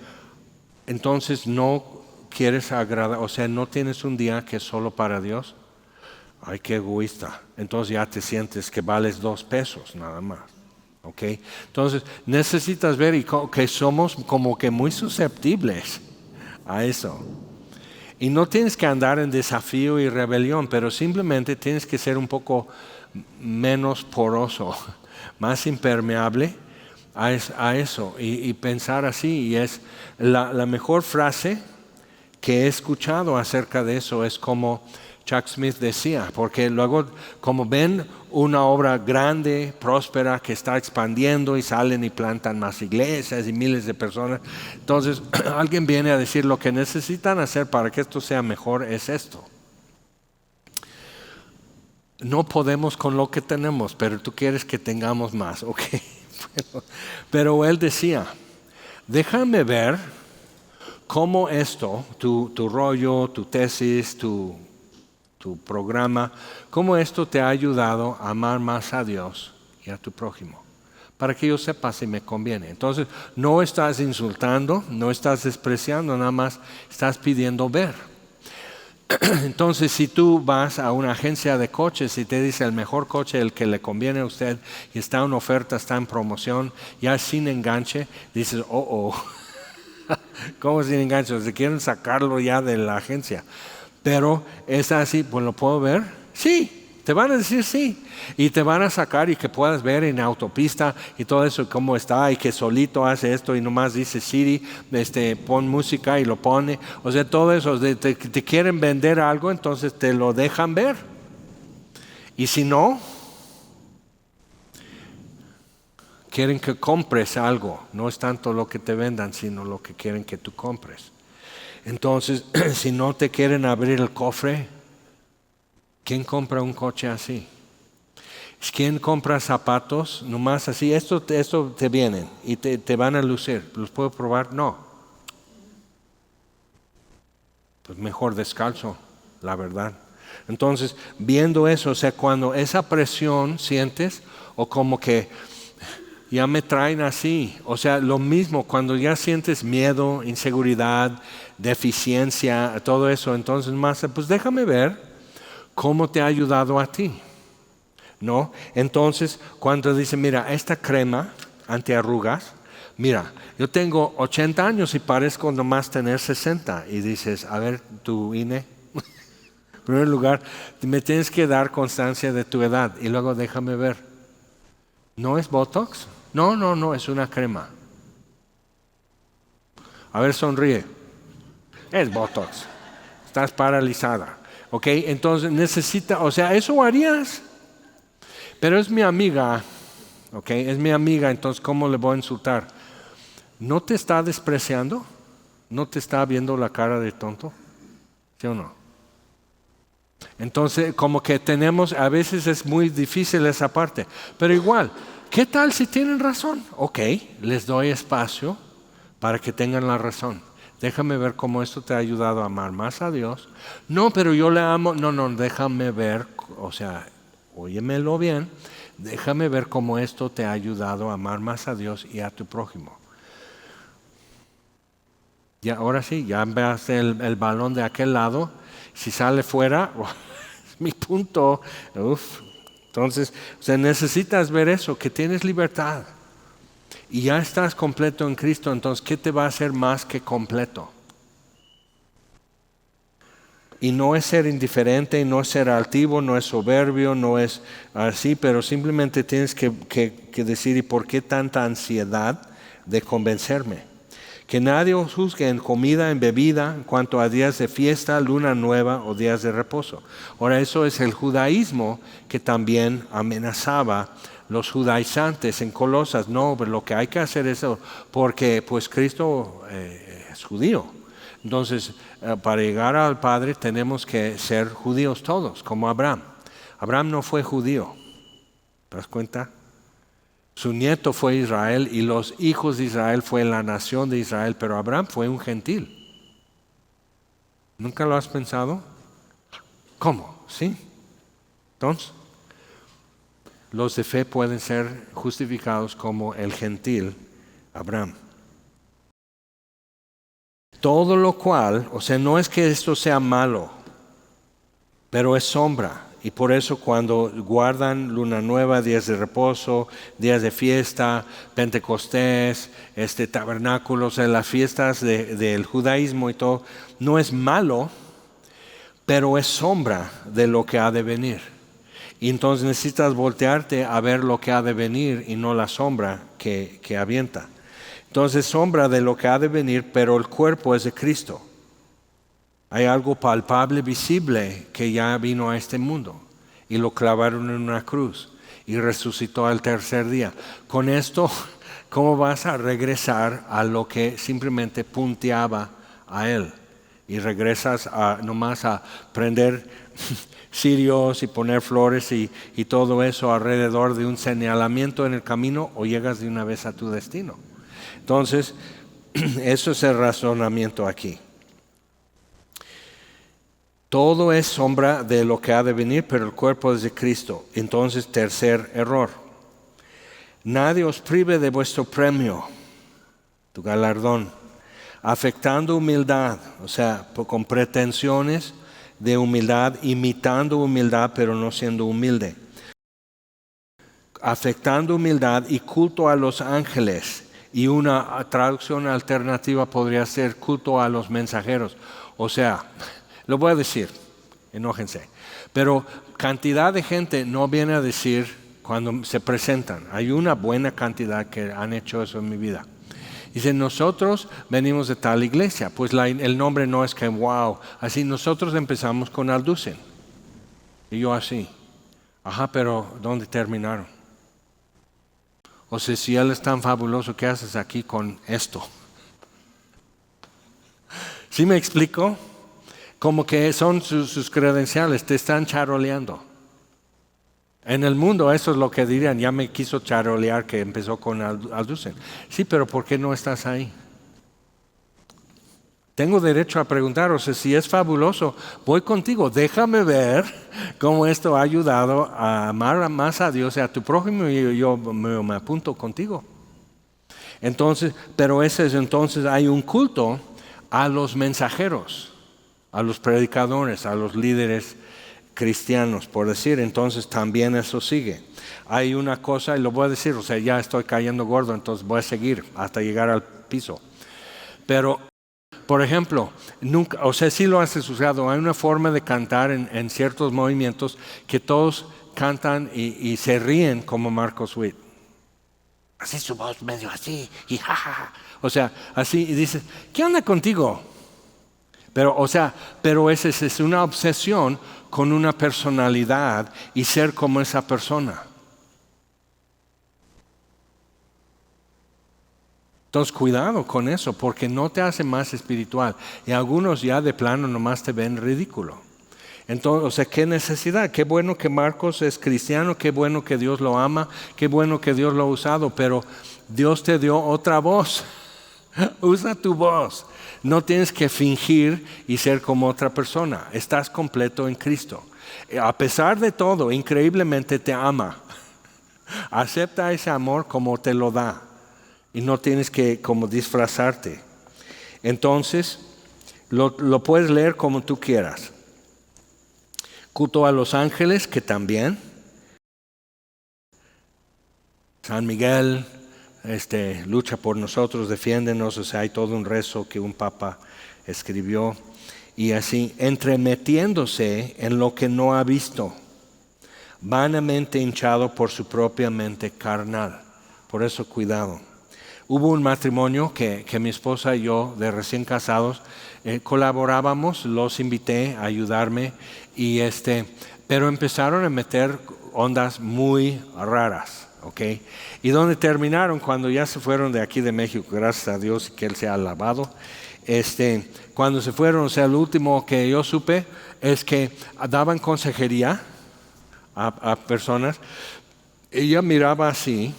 entonces no quieres agradar, o sea, no tienes un día que es solo para Dios. Ay, qué egoísta. Entonces ya te sientes que vales $2 nada más. ¿Ok? Entonces necesitas ver que somos como que muy susceptibles a eso. Y no tienes que andar en desafío y rebelión, pero simplemente tienes que ser un poco menos poroso, más impermeable a eso y pensar así. Y es la mejor frase que he escuchado acerca de eso es como Chuck Smith decía, porque luego como ven una obra grande, próspera, que está expandiendo y salen y plantan más iglesias y miles de personas, entonces alguien viene a decir lo que necesitan hacer para que esto sea mejor es esto. No podemos con lo que tenemos, pero tú quieres que tengamos más, ok. Pero él decía, déjame ver cómo esto, tu rollo, tu tesis, tu programa, cómo esto te ha ayudado a amar más a Dios y a tu prójimo, para que yo sepa si me conviene. Entonces, no estás insultando, no estás despreciando, nada más estás pidiendo ver. Entonces, si tú vas a una agencia de coches y te dice el mejor coche, el que le conviene a usted, y está en oferta, está en promoción, ya sin enganche, dices, ¿cómo sin enganche? Se quieren sacarlo ya de la agencia. Pero es así, pues ¿lo puedo ver? Sí, te van a decir sí. Y te van a sacar y que puedas ver en autopista y todo eso, cómo está, y que solito hace esto y nomás dice Siri, pon música y lo pone. O sea, todo eso, te quieren vender algo, entonces te lo dejan ver. Y si no, quieren que compres algo. No es tanto lo que te vendan, sino lo que quieren que tú compres. Entonces, si no te quieren abrir el cofre, ¿quién compra un coche así? ¿Quién compra zapatos nomás así? Esto te vienen y te van a lucir. ¿Los puedo probar? No. Pues mejor descalzo, la verdad. Entonces, viendo eso, o sea, cuando esa presión sientes, o como que ya me traen así, o sea, lo mismo, cuando ya sientes miedo, inseguridad, deficiencia, todo eso, entonces más, pues déjame ver cómo te ha ayudado a ti, ¿no? Entonces, cuando dice, mira, esta crema antiarrugas, mira, yo tengo 80 años y parezco nomás tener 60, y dices, a ver, tu INE. En primer lugar, me tienes que dar constancia de tu edad y luego déjame ver. ¿No es Botox? No, es una crema. A ver, sonríe. Es Botox. Estás paralizada. ¿Ok? Entonces necesita, o sea, eso harías. Pero es mi amiga. ¿Ok? Es mi amiga, entonces ¿cómo le voy a insultar? ¿No te está despreciando? ¿No te está viendo la cara de tonto? ¿Sí o no? Entonces, como que tenemos, a veces es muy difícil esa parte, pero igual, ¿qué tal si tienen razón? Ok, les doy espacio para que tengan la razón. Déjame ver cómo esto te ha ayudado a amar más a Dios. No, pero yo le amo. No, déjame ver, o sea, óyemelo bien, déjame ver cómo esto te ha ayudado a amar más a Dios y a tu prójimo. Ya, ahora sí, ya veas el balón de aquel lado. Si sale fuera, es mi punto. Uf. Entonces, o sea, necesitas ver eso, que tienes libertad. Y ya estás completo en Cristo, entonces, ¿qué te va a hacer más que completo? Y no es ser indiferente, no es ser altivo, no es soberbio, no es así, pero simplemente tienes que decir, ¿y por qué tanta ansiedad de convencerme? Que nadie os juzgue en comida, en bebida, en cuanto a días de fiesta, luna nueva o días de reposo. Ahora, eso es el judaísmo que también amenazaba los judaizantes en Colosas. No, pero lo que hay que hacer es eso, porque pues Cristo es judío. Entonces, para llegar al Padre tenemos que ser judíos todos, como Abraham. Abraham no fue judío, ¿te das cuenta? Su nieto fue Israel y los hijos de Israel fue la nación de Israel, pero Abraham fue un gentil. ¿Nunca lo has pensado? ¿Cómo? ¿Sí? Entonces, los de fe pueden ser justificados como el gentil Abraham. Todo lo cual, o sea, no es que esto sea malo, pero es sombra. Y por eso cuando guardan luna nueva, días de reposo, días de fiesta, Pentecostés, tabernáculos, las fiestas del judaísmo y todo, no es malo, pero es sombra de lo que ha de venir. Y entonces necesitas voltearte a ver lo que ha de venir y no la sombra que avienta. Entonces sombra de lo que ha de venir, pero el cuerpo es de Cristo. Hay algo palpable, visible, que ya vino a este mundo y lo clavaron en una cruz y resucitó al tercer día. Con esto, ¿cómo vas a regresar a lo que simplemente punteaba a Él? Y regresas nomás a prender cirios y poner flores y todo eso alrededor de un señalamiento en el camino, o llegas de una vez a tu destino. Entonces, eso es el razonamiento aquí. Todo es sombra de lo que ha de venir, pero el cuerpo es de Cristo. Entonces, tercer error. Nadie os prive de vuestro premio, tu galardón, afectando humildad, o sea, con pretensiones de humildad, imitando humildad, pero no siendo humilde. Afectando humildad y culto a los ángeles. Y una traducción alternativa podría ser culto a los mensajeros. O sea, lo voy a decir, enójense. Pero cantidad de gente no viene a decir cuando se presentan. Hay una buena cantidad que han hecho eso en mi vida. Dicen, nosotros venimos de tal iglesia. Pues el nombre no es que wow. Así nosotros empezamos con Alducen. Y yo así. Ajá, pero ¿dónde terminaron? O sea, si Él es tan fabuloso, ¿qué haces aquí con esto? ¿Sí me explico? Como que son sus credenciales, te están charoleando. En el mundo eso es lo que dirían, ya me quiso charolear que empezó con Aldusen. Sí, pero ¿por qué no estás ahí? Tengo derecho a preguntar, o sea, si es fabuloso, voy contigo, déjame ver cómo esto ha ayudado a amar más a Dios y a tu prójimo y yo me apunto contigo. Entonces, pero entonces hay un culto a los mensajeros, a los predicadores, a los líderes cristianos, por decir, entonces también eso sigue. Hay una cosa, y lo voy a decir, o sea, ya estoy cayendo gordo, entonces voy a seguir hasta llegar al piso. Pero, por ejemplo, nunca, o sea, sí lo has estudiado, hay una forma de cantar en ciertos movimientos que todos cantan y se ríen como Marcos Witt. Así su voz medio así, y jajaja. O sea, así, y dices, ¿qué onda contigo? Pero, o sea, pero esa es una obsesión con una personalidad y ser como esa persona. Entonces, cuidado con eso, porque no te hace más espiritual. Y algunos ya de plano nomás te ven ridículo. Entonces, o sea, ¿qué necesidad? Qué bueno que Marcos es cristiano, qué bueno que Dios lo ama, qué bueno que Dios lo ha usado, pero Dios te dio otra voz. Usa tu voz. No tienes que fingir y ser como otra persona. Estás completo en Cristo. A pesar de todo, increíblemente te ama. Acepta ese amor como te lo da. Y no tienes que como disfrazarte. Entonces, lo puedes leer como tú quieras. Culto a los ángeles, que también. San Miguel, lucha por nosotros, defiéndenos, o sea, hay todo un rezo que un papa escribió, y así, entremetiéndose en lo que no ha visto, vanamente hinchado por su propia mente carnal. Por eso, cuidado. Hubo un matrimonio que mi esposa y yo, de recién casados, colaborábamos, los invité a ayudarme, pero empezaron a meter ondas muy raras. Okay. ¿Y dónde terminaron? Cuando ya se fueron de aquí de México, gracias a Dios y que Él se ha alabado. Cuando se fueron, o sea, lo último que yo supe es que daban consejería a personas. Ella miraba así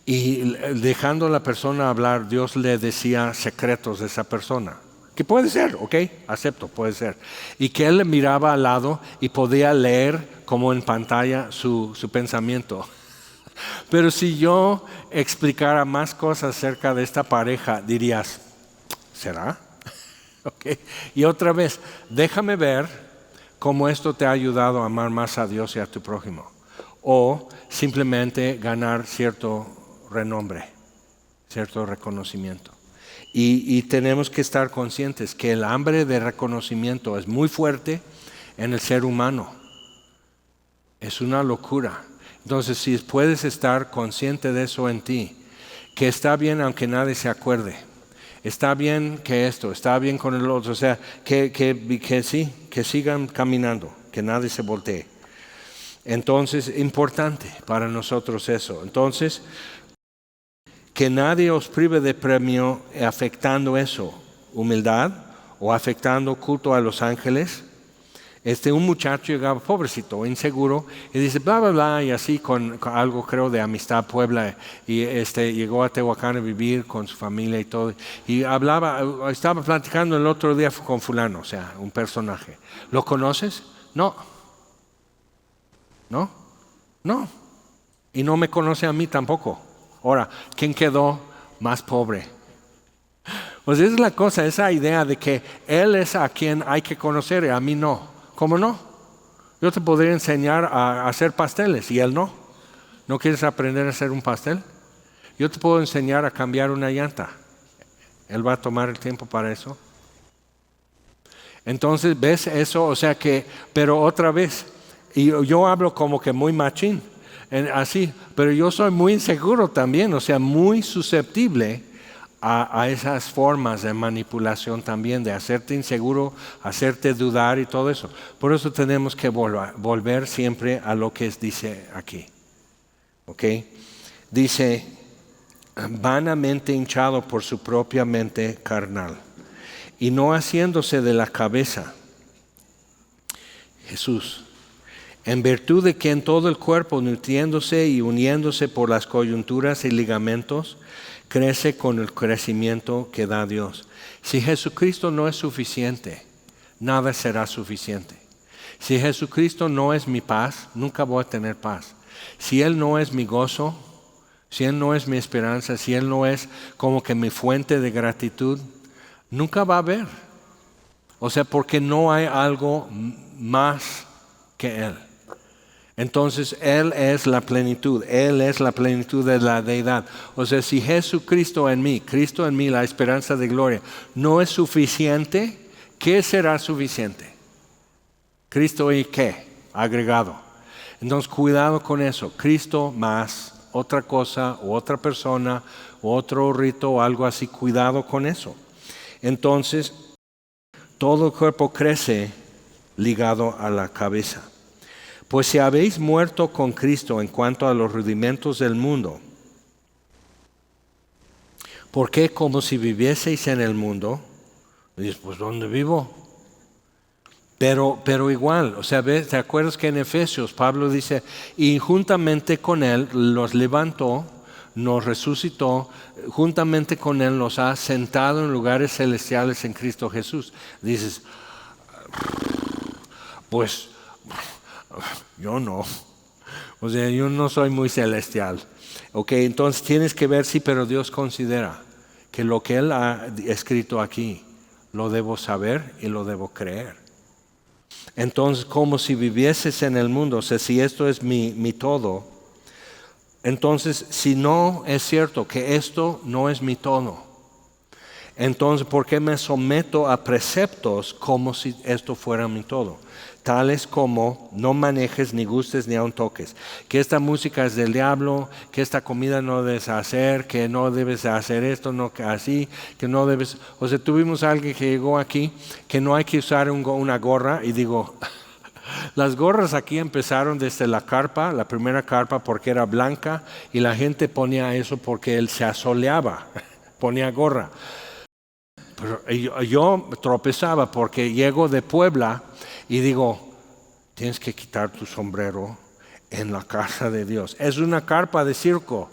y dejando a la persona hablar, Dios le decía secretos de esa persona. Que puede ser, ok, acepto, puede ser. Y que él le miraba al lado y podía leer como en pantalla su pensamiento. Pero si yo explicara más cosas acerca de esta pareja, dirías, ¿será? Okay. Y otra vez, déjame ver cómo esto te ha ayudado a amar más a Dios y a tu prójimo. O simplemente ganar cierto renombre, cierto reconocimiento. Y tenemos que estar conscientes que el hambre de reconocimiento es muy fuerte en el ser humano. Es una locura. Entonces, si puedes estar consciente de eso en ti, que está bien aunque nadie se acuerde, está bien que esto, está bien con el otro, o sea, que sigan caminando, que nadie se voltee. Entonces, importante para nosotros eso. Entonces, que nadie os prive de premio afectando eso, humildad o afectando culto a los ángeles. Un muchacho llegaba, pobrecito, inseguro, y dice bla, bla, bla, y así con algo creo de Amistad Puebla, y llegó a Tehuacán a vivir con su familia y todo, y estaba platicando el otro día con fulano, o sea, un personaje. ¿Lo conoces? No. ¿No? No. Y no me conoce a mí tampoco. Ahora, ¿quién quedó más pobre? Pues esa es la cosa, esa idea de que Él es a quien hay que conocer y a mí no. ¿Cómo no? Yo te podría enseñar a hacer pasteles y Él no. ¿No quieres aprender a hacer un pastel? Yo te puedo enseñar a cambiar una llanta. Él va a tomar el tiempo para eso. Entonces, ¿ves eso? O sea que, pero otra vez, y yo hablo como que muy machín. Así, pero yo soy muy inseguro también, o sea, muy susceptible a esas formas de manipulación también, de hacerte inseguro, hacerte dudar y todo eso. Por eso tenemos que volver siempre a lo que dice aquí. ¿Ok? Dice, vanamente hinchado por su propia mente carnal, y no haciéndose de la cabeza, Jesús, en virtud de que en todo el cuerpo, nutriéndose y uniéndose por las coyunturas y ligamentos, crece con el crecimiento que da Dios. Si Jesucristo no es suficiente, nada será suficiente. Si Jesucristo no es mi paz, nunca voy a tener paz. Si Él no es mi gozo, si Él no es mi esperanza, si Él no es como que mi fuente de gratitud, nunca va a haber. O sea, porque no hay algo más que Él. Entonces Él es la plenitud de la deidad. O sea, si Jesucristo en mí, Cristo en mí, la esperanza de gloria, no es suficiente, ¿qué será suficiente? Cristo y qué, agregado. Entonces cuidado con eso, Cristo más otra cosa o otra persona o otro rito o algo así, cuidado con eso. Entonces todo el cuerpo crece ligado a la cabeza. Pues si habéis muerto con Cristo en cuanto a los rudimentos del mundo, ¿por qué como si vivieseis en el mundo? Dices, pues ¿dónde vivo? Pero igual, o sea, ¿ves? ¿Te acuerdas que en Efesios Pablo dice, y juntamente con Él los levantó, nos resucitó, juntamente con Él nos ha sentado en lugares celestiales en Cristo Jesús? Dices, pues yo no. O sea, yo no soy muy celestial. Ok, entonces tienes que ver, sí, pero Dios considera que lo que Él ha escrito aquí, lo debo saber y lo debo creer. Entonces, como si vivieses en el mundo, o sea, si esto es mi todo, entonces, si no es cierto que esto no es mi todo, entonces, ¿por qué me someto a preceptos como si esto fuera mi todo? Tales como no manejes, ni gustes, ni aun toques. Que esta música es del diablo, que esta comida no debes hacer, que no debes hacer esto, no así, que no debes... O sea, tuvimos a alguien que llegó aquí, que no hay que usar una gorra, y digo... Las gorras aquí empezaron desde la carpa, la primera carpa, porque era blanca, y la gente ponía eso porque él se asoleaba, ponía gorra. Pero yo tropezaba porque llego de Puebla y digo, tienes que quitar tu sombrero en la casa de Dios. Es una carpa de circo.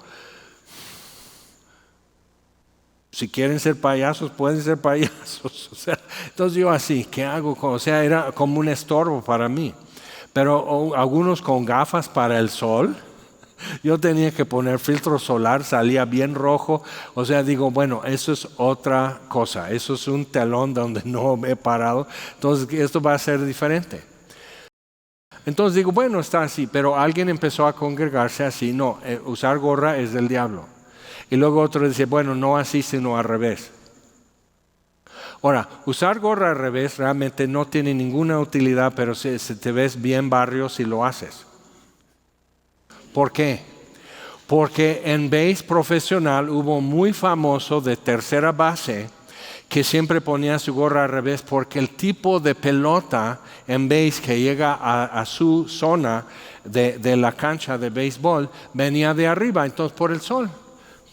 Si quieren ser payasos, pueden ser payasos. O sea, entonces yo así, ¿qué hago? O sea, era como un estorbo para mí. Pero algunos con gafas para el sol. Yo tenía que poner filtro solar, salía bien rojo. O sea, digo, bueno, eso es otra cosa. Eso es un telón donde no me he parado. Entonces, esto va a ser diferente. Entonces digo, bueno, está así. Pero alguien empezó a congregarse así. No, usar gorra es del diablo. Y luego otro dice, bueno, no así, sino al revés. Ahora, usar gorra al revés realmente no tiene ninguna utilidad, pero si te ves bien barrio si lo haces. ¿Por qué? Porque en base profesional hubo muy famoso de tercera base que siempre ponía su gorra al revés porque el tipo de pelota en base que llega a su zona de la cancha de béisbol venía de arriba, entonces por el sol.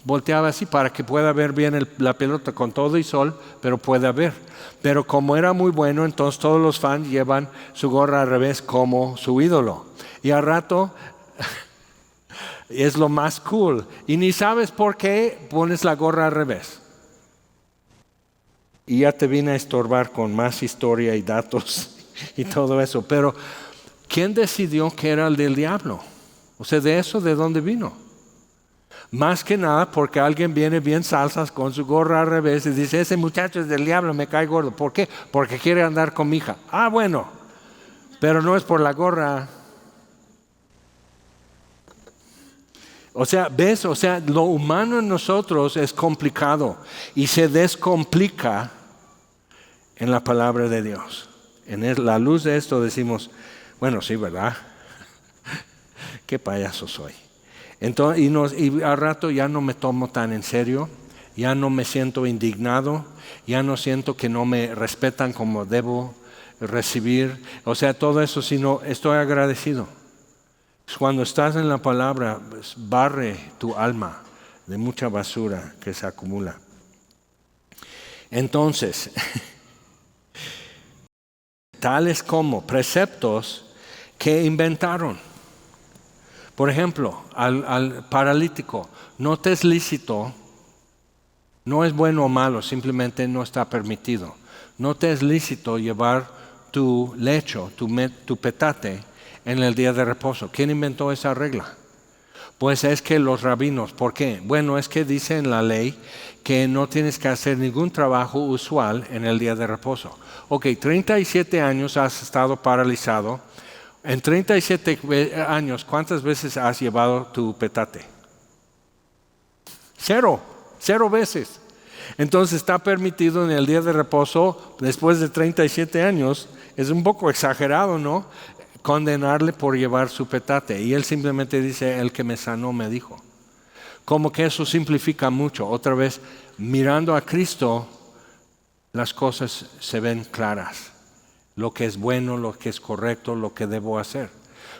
Volteaba así para que pueda ver bien la pelota con todo y sol, pero pueda ver. Pero como era muy bueno, entonces todos los fans llevan su gorra al revés como su ídolo. Y al rato... es lo más cool. Y ni sabes por qué pones la gorra al revés. Y ya te vine a estorbar con más historia y datos y todo eso. Pero, ¿quién decidió que era el del diablo? O sea, ¿de eso de dónde vino? Más que nada porque alguien viene bien salsas con su gorra al revés y dice, ese muchacho es del diablo, me cae gordo. ¿Por qué? Porque quiere andar con mi hija. Ah, bueno. Pero no es por la gorra. O sea, ¿ves? O sea, lo humano en nosotros es complicado y se descomplica en la palabra de Dios. En la luz de esto decimos, bueno, sí, ¿verdad? Qué payaso soy. Entonces, y al rato ya no me tomo tan en serio, ya no me siento indignado, ya no siento que no me respetan como debo recibir. O sea, todo eso, sino estoy agradecido. Cuando estás en la palabra, barre tu alma de mucha basura que se acumula. Entonces, tales como preceptos que inventaron. Por ejemplo, al paralítico, no te es lícito, no es bueno o malo, simplemente no está permitido. No te es lícito llevar tu lecho, tu petate en el día de reposo. ¿Quién inventó esa regla? Pues es que los rabinos, ¿por qué? Bueno, es que dice en la ley que no tienes que hacer ningún trabajo usual en el día de reposo. Ok, 37 años has estado paralizado. En 37 años, ¿cuántas veces has llevado tu petate? 0 veces. Entonces está permitido en el día de reposo, después de 37 años, es un poco exagerado, ¿no? Condenarle por llevar su petate. Y él simplemente dice, el que me sanó me dijo. Como que eso simplifica mucho. Otra vez, mirando a Cristo, las cosas se ven claras. Lo que es bueno, lo que es correcto, lo que debo hacer.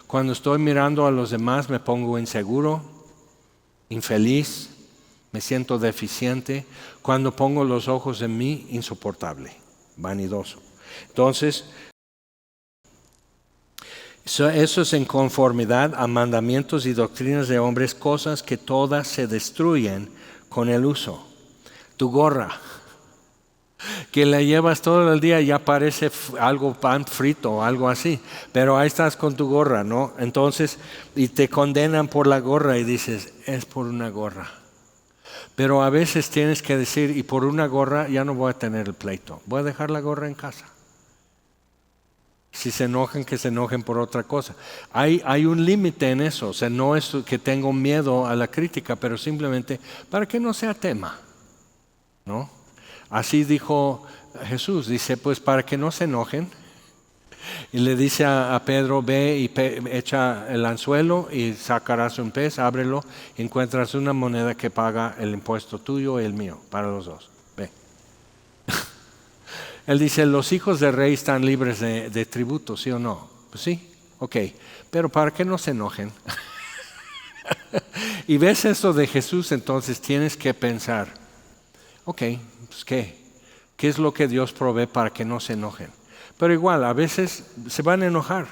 Cuando estoy mirando a los demás me pongo inseguro, infeliz, me siento deficiente. Cuando pongo los ojos en mí, insoportable, vanidoso. Entonces, eso es en conformidad a mandamientos y doctrinas de hombres, cosas que todas se destruyen con el uso. Tu gorra, que la llevas todo el día, ya parece algo pan frito o algo así, pero ahí estás con tu gorra, ¿no? Entonces, y te condenan por la gorra y dices, es por una gorra. Pero a veces tienes que decir, y por una gorra ya no voy a tener el pleito, voy a dejar la gorra en casa. Si se enojan, que se enojen por otra cosa. Hay un límite en eso, o sea, no es que tengo miedo a la crítica, pero simplemente para que no sea tema, ¿no? Así dijo Jesús, dice, pues para que no se enojen. Y le dice a Pedro, ve y echa el anzuelo y sacarás un pez, ábrelo, y encuentras una moneda que paga el impuesto tuyo y el mío, para los dos. Ve. Él dice, los hijos del rey están libres de tributo, ¿sí o no? Pues sí, ok, pero para que no se enojen. Y ves eso de Jesús, entonces tienes que pensar, ok, pues ¿qué es lo que Dios provee para que no se enojen? Pero igual, a veces se van a enojar.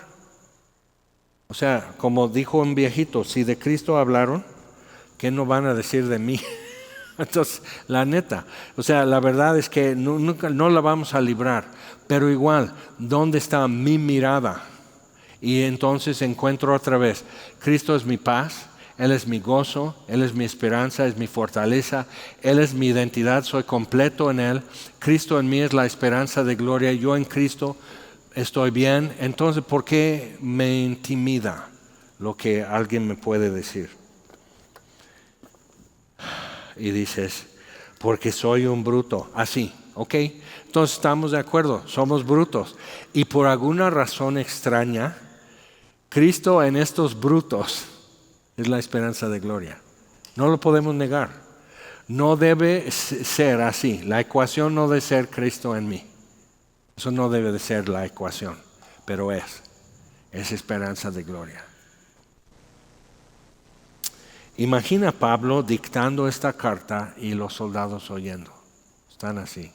O sea, como dijo un viejito, si de Cristo hablaron, ¿qué no van a decir de mí? Entonces, la neta, o sea, la verdad es que nunca, no la vamos a librar. Pero igual, ¿dónde está mi mirada? Y entonces encuentro otra vez, Cristo es mi paz, Él es mi gozo, Él es mi esperanza, es mi fortaleza, Él es mi identidad, soy completo en Él. Cristo en mí es la esperanza de gloria, yo en Cristo estoy bien. Entonces, ¿por qué me intimida lo que alguien me puede decir? Y dices, porque soy un bruto. Así, ¿ok? Entonces estamos de acuerdo, somos brutos. Y por alguna razón extraña, Cristo en estos brutos es la esperanza de gloria. No lo podemos negar. No debe ser así. La ecuación no debe ser Cristo en mí. Eso no debe de ser la ecuación, pero es esperanza de gloria. Imagina a Pablo dictando esta carta y los soldados oyendo. Están así.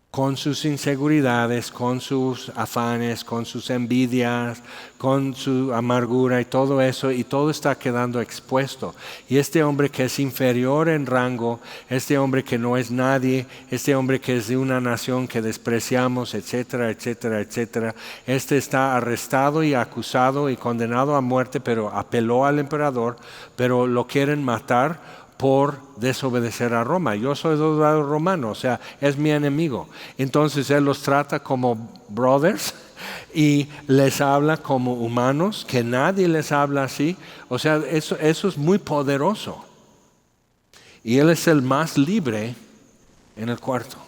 Con sus inseguridades, con sus afanes, con sus envidias, con su amargura y todo eso, y todo está quedando expuesto. Y este hombre que es inferior en rango, este hombre que no es nadie, este hombre que es de una nación que despreciamos, etcétera, etcétera, etcétera, este está arrestado y acusado y condenado a muerte, pero apeló al emperador, pero lo quieren matar por desobedecer a Roma. Yo soy soldado romano, o sea, es mi enemigo. Entonces él los trata como brothers y les habla como humanos, que nadie les habla así. O sea, eso es muy poderoso. Y él es el más libre en el cuarto,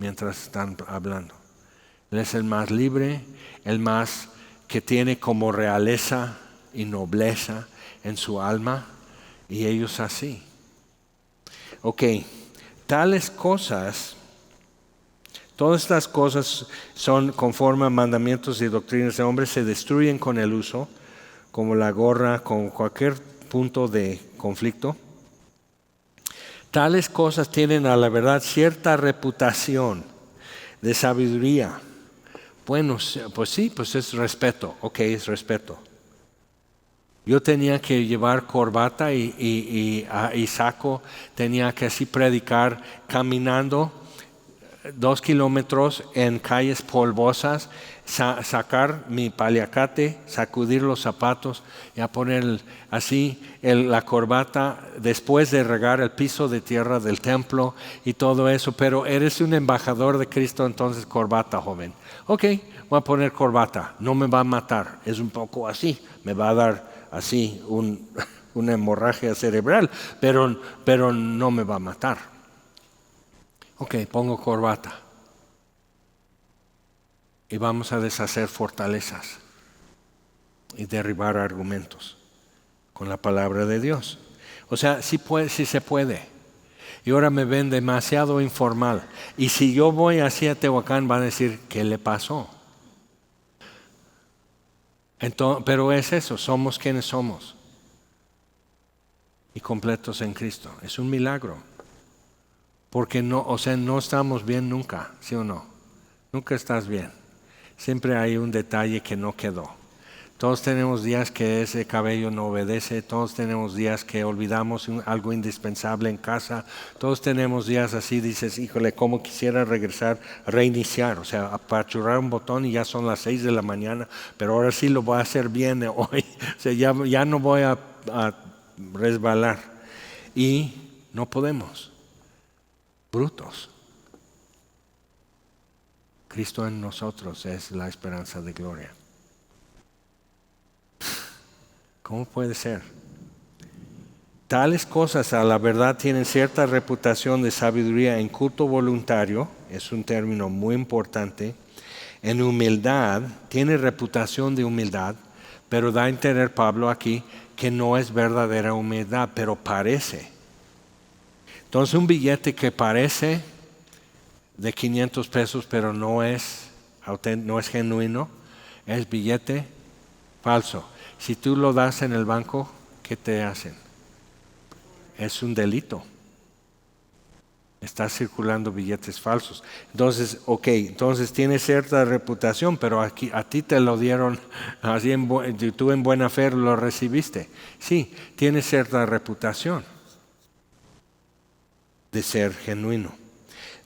mientras están hablando. Él es el más libre, el más que tiene como realeza y nobleza en su alma, y ellos así. Ok, tales cosas, todas estas cosas son conforme a mandamientos y doctrinas de hombres, se destruyen con el uso, como la gorra, con cualquier punto de conflicto. Tales cosas tienen a la verdad cierta reputación de sabiduría. Bueno, pues sí, pues es respeto. Ok, es respeto. Yo tenía que llevar corbata y saco, tenía que así predicar caminando 2 kilómetros en calles polvosas, sacar mi paliacate, sacudir los zapatos y a poner así la corbata después de regar el piso de tierra del templo y todo eso. Pero eres un embajador de Cristo, entonces corbata, joven. Ok, voy a poner corbata, no me va a matar, es un poco así, me va a dar así una hemorragia cerebral, pero no me va a matar. Ok, pongo corbata. Y vamos a deshacer fortalezas y derribar argumentos con la palabra de Dios. O sea, sí se puede. Y ahora me ven demasiado informal. Y si yo voy hacia Tehuacán, van a decir, ¿qué le pasó? Entonces, pero es eso, somos quienes somos. Y completos en Cristo. Es un milagro. Porque no estamos bien nunca, ¿sí o no? Nunca estás bien. Siempre hay un detalle que no quedó. Todos tenemos días que ese cabello no obedece, todos tenemos días que olvidamos algo indispensable en casa, todos tenemos días así, dices, híjole, cómo quisiera regresar, reiniciar, o sea, apachurrar un botón y ya son las 6 de la mañana, pero ahora sí lo voy a hacer bien hoy, o sea, ya no voy a resbalar. Y no podemos. Brutos. Cristo en nosotros es la esperanza de gloria. ¿Cómo puede ser? Tales cosas a la verdad tienen cierta reputación de sabiduría en culto voluntario, es un término muy importante, en humildad, tiene reputación de humildad, pero da a entender Pablo aquí que no es verdadera humildad, pero parece. Entonces un billete que parece de 500 pesos, pero no es genuino, es billete falso. Si tú lo das en el banco, ¿qué te hacen? Es un delito. Estás circulando billetes falsos. Entonces tiene cierta reputación, pero aquí a ti te lo dieron, así tú en buena fe lo recibiste. Sí, tiene cierta reputación de ser genuino,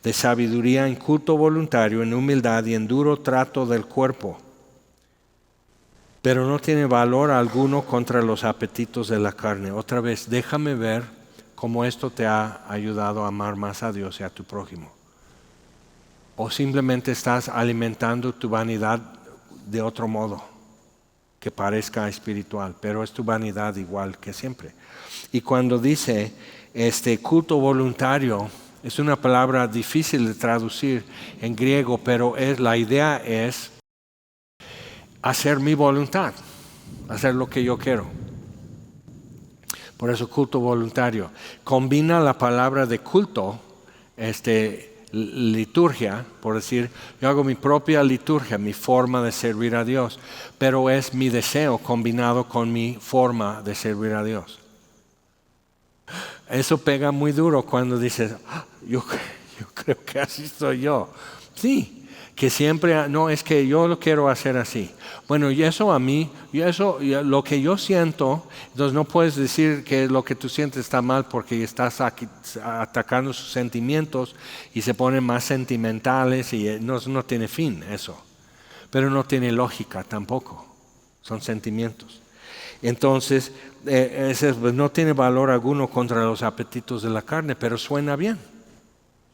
de sabiduría en culto voluntario, en humildad y en duro trato del cuerpo, pero no tiene valor alguno contra los apetitos de la carne. Otra vez, déjame ver cómo esto te ha ayudado a amar más a Dios y a tu prójimo. O simplemente estás alimentando tu vanidad de otro modo, que parezca espiritual, pero es tu vanidad igual que siempre. Y cuando dice culto voluntario, es una palabra difícil de traducir en griego, pero la idea es hacer mi voluntad, hacer lo que yo quiero. Por eso culto voluntario. Combina la palabra de culto, liturgia, por decir, yo hago mi propia liturgia, mi forma de servir a Dios, pero es mi deseo combinado con mi forma de servir a Dios. Eso pega muy duro cuando dices, yo creo que así soy yo. Sí, que siempre, no, es que yo lo quiero hacer así. Bueno, y eso a mí, lo que yo siento, entonces no puedes decir que lo que tú sientes está mal porque estás atacando sus sentimientos y se ponen más sentimentales y no tiene fin eso. Pero no tiene lógica tampoco, son sentimientos. Entonces, no tiene valor alguno contra los apetitos de la carne, pero suena bien.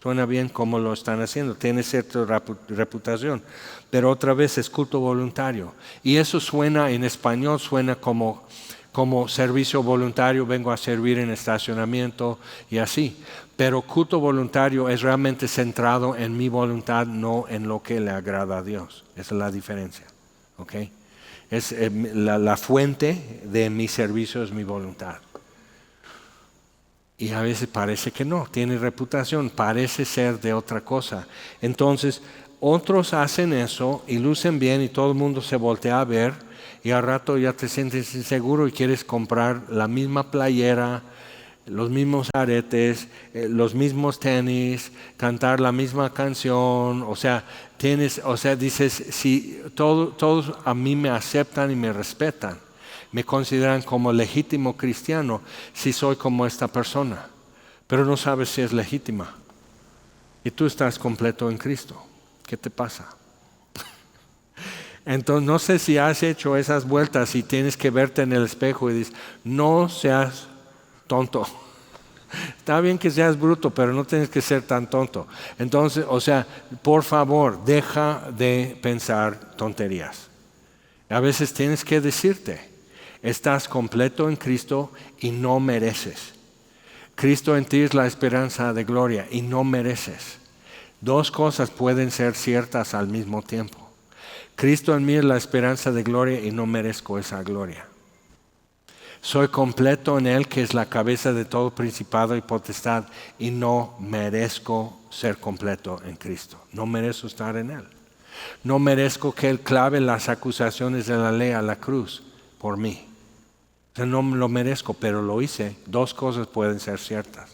Suena bien como lo están haciendo, tiene cierta reputación, pero otra vez es culto voluntario. Y eso suena en español, suena como servicio voluntario, vengo a servir en estacionamiento y así. Pero culto voluntario es realmente centrado en mi voluntad, no en lo que le agrada a Dios. Esa es la diferencia. ¿Okay? Es la fuente de mi servicio es mi voluntad. Y a veces parece que no, tiene reputación, parece ser de otra cosa. Entonces, otros hacen eso y lucen bien y todo el mundo se voltea a ver, y al rato ya te sientes inseguro y quieres comprar la misma playera, los mismos aretes, los mismos tenis, cantar la misma canción. O sea, dices, si todos a mí me aceptan y me respetan, me consideran como legítimo cristiano si soy como esta persona, pero no sabes si es legítima. Y tú estás completo en Cristo. ¿Qué te pasa? Entonces, no sé si has hecho esas vueltas y tienes que verte en el espejo y dices, no seas tonto. Está bien que seas bruto, pero no tienes que ser tan tonto. Entonces, por favor, deja de pensar tonterías. A veces tienes que decirte, estás completo en Cristo y no mereces. Cristo en ti es la esperanza de gloria y no mereces. Dos cosas pueden ser ciertas al mismo tiempo. Cristo en mí es la esperanza de gloria y no merezco esa gloria. Soy completo en Él, que es la cabeza de todo principado y potestad, y no merezco ser completo en Cristo. No merezco estar en Él. No merezco que Él clave las acusaciones de la ley a la cruz por mí. No lo merezco, pero lo hice. Dos cosas pueden ser ciertas.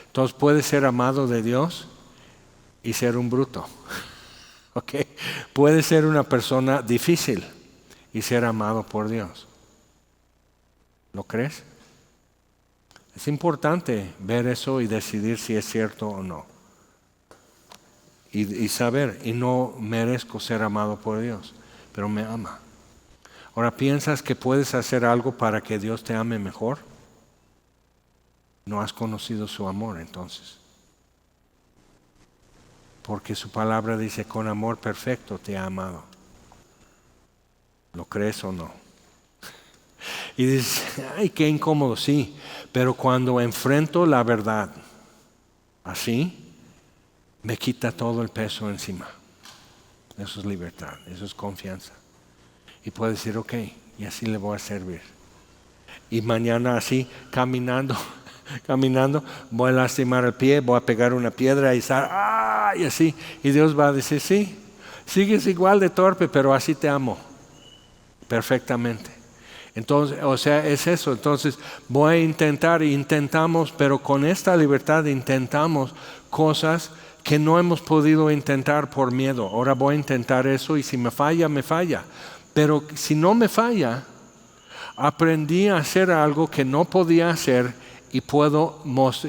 Entonces, puedes ser amado de Dios y ser un bruto. ¿Okay? Puedes ser una persona difícil y ser amado por Dios. ¿Lo crees? Es importante ver eso y decidir si es cierto o no. Y saber, y no merezco ser amado por Dios, pero me ama. Ahora, ¿piensas que puedes hacer algo para que Dios te ame mejor? No has conocido su amor entonces. Porque su palabra dice, con amor perfecto te ha amado. ¿Lo crees o no? Y dices, ay, qué incómodo, sí. Pero cuando enfrento la verdad, así, me quita todo el peso encima. Eso es libertad, eso es confianza. Y puedo decir, ok, y así le voy a servir. Y mañana así, caminando, voy a lastimar el pie, voy a pegar una piedra y y así. Y Dios va a decir, sí, sigues igual de torpe, pero así te amo. Perfectamente. Entonces, es eso. Entonces, voy a intentamos, pero con esta libertad intentamos cosas que no hemos podido intentar por miedo. Ahora voy a intentar eso y si me falla, me falla. Pero si no me falla, aprendí a hacer algo que no podía hacer y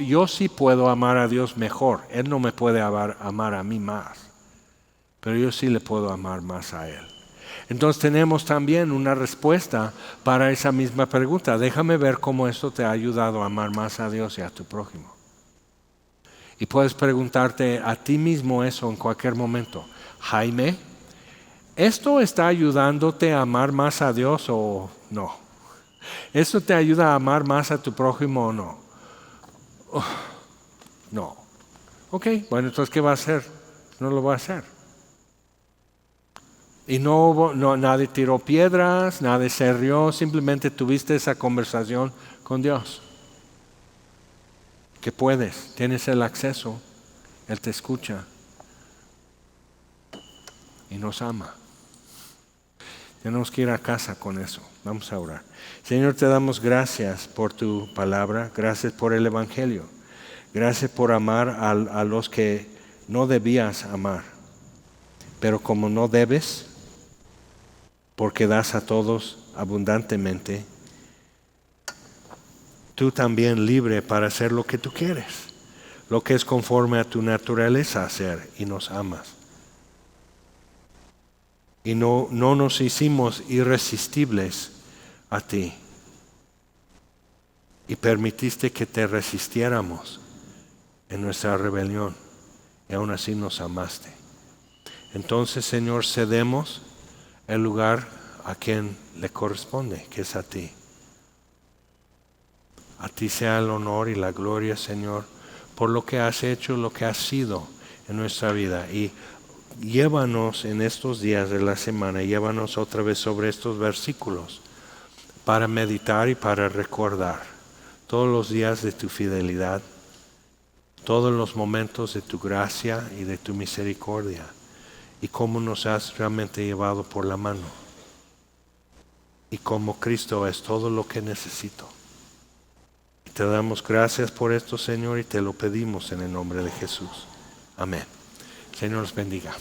yo sí puedo amar a Dios mejor. Él no me puede amar a mí más, pero yo sí le puedo amar más a Él. Entonces tenemos también una respuesta para esa misma pregunta. Déjame ver cómo esto te ha ayudado a amar más a Dios y a tu prójimo. Y puedes preguntarte a ti mismo eso en cualquier momento. Jaime, ¿esto está ayudándote a amar más a Dios o no? ¿Esto te ayuda a amar más a tu prójimo o no? No. Ok, bueno, entonces ¿qué va a hacer? No lo va a hacer. Y nadie tiró piedras, nadie se rió, simplemente tuviste esa conversación con Dios. Que puedes, tienes el acceso, Él te escucha y nos ama. Tenemos que ir a casa con eso. Vamos a orar. Señor, te damos gracias por tu palabra, gracias por el Evangelio, gracias por amar a los que no debías amar, pero como no debes, porque das a todos abundantemente, tú también libre para hacer lo que tú quieres, lo que es conforme a tu naturaleza hacer, y nos amas. Y no nos hicimos irresistibles a ti. Y permitiste que te resistiéramos en nuestra rebelión. Y aún así nos amaste. Entonces, Señor, cedemos el lugar a quien le corresponde, que es a ti. A ti sea el honor y la gloria, Señor, por lo que has hecho, lo que has sido en nuestra vida. Y llévanos en estos días de la semana, llévanos otra vez sobre estos versículos para meditar y para recordar todos los días de tu fidelidad, todos los momentos de tu gracia y de tu misericordia y cómo nos has realmente llevado por la mano. y como Cristo es todo lo que necesito. Te damos gracias por esto, Señor, y te lo pedimos en el nombre de Jesús. Amén. Señor los bendiga.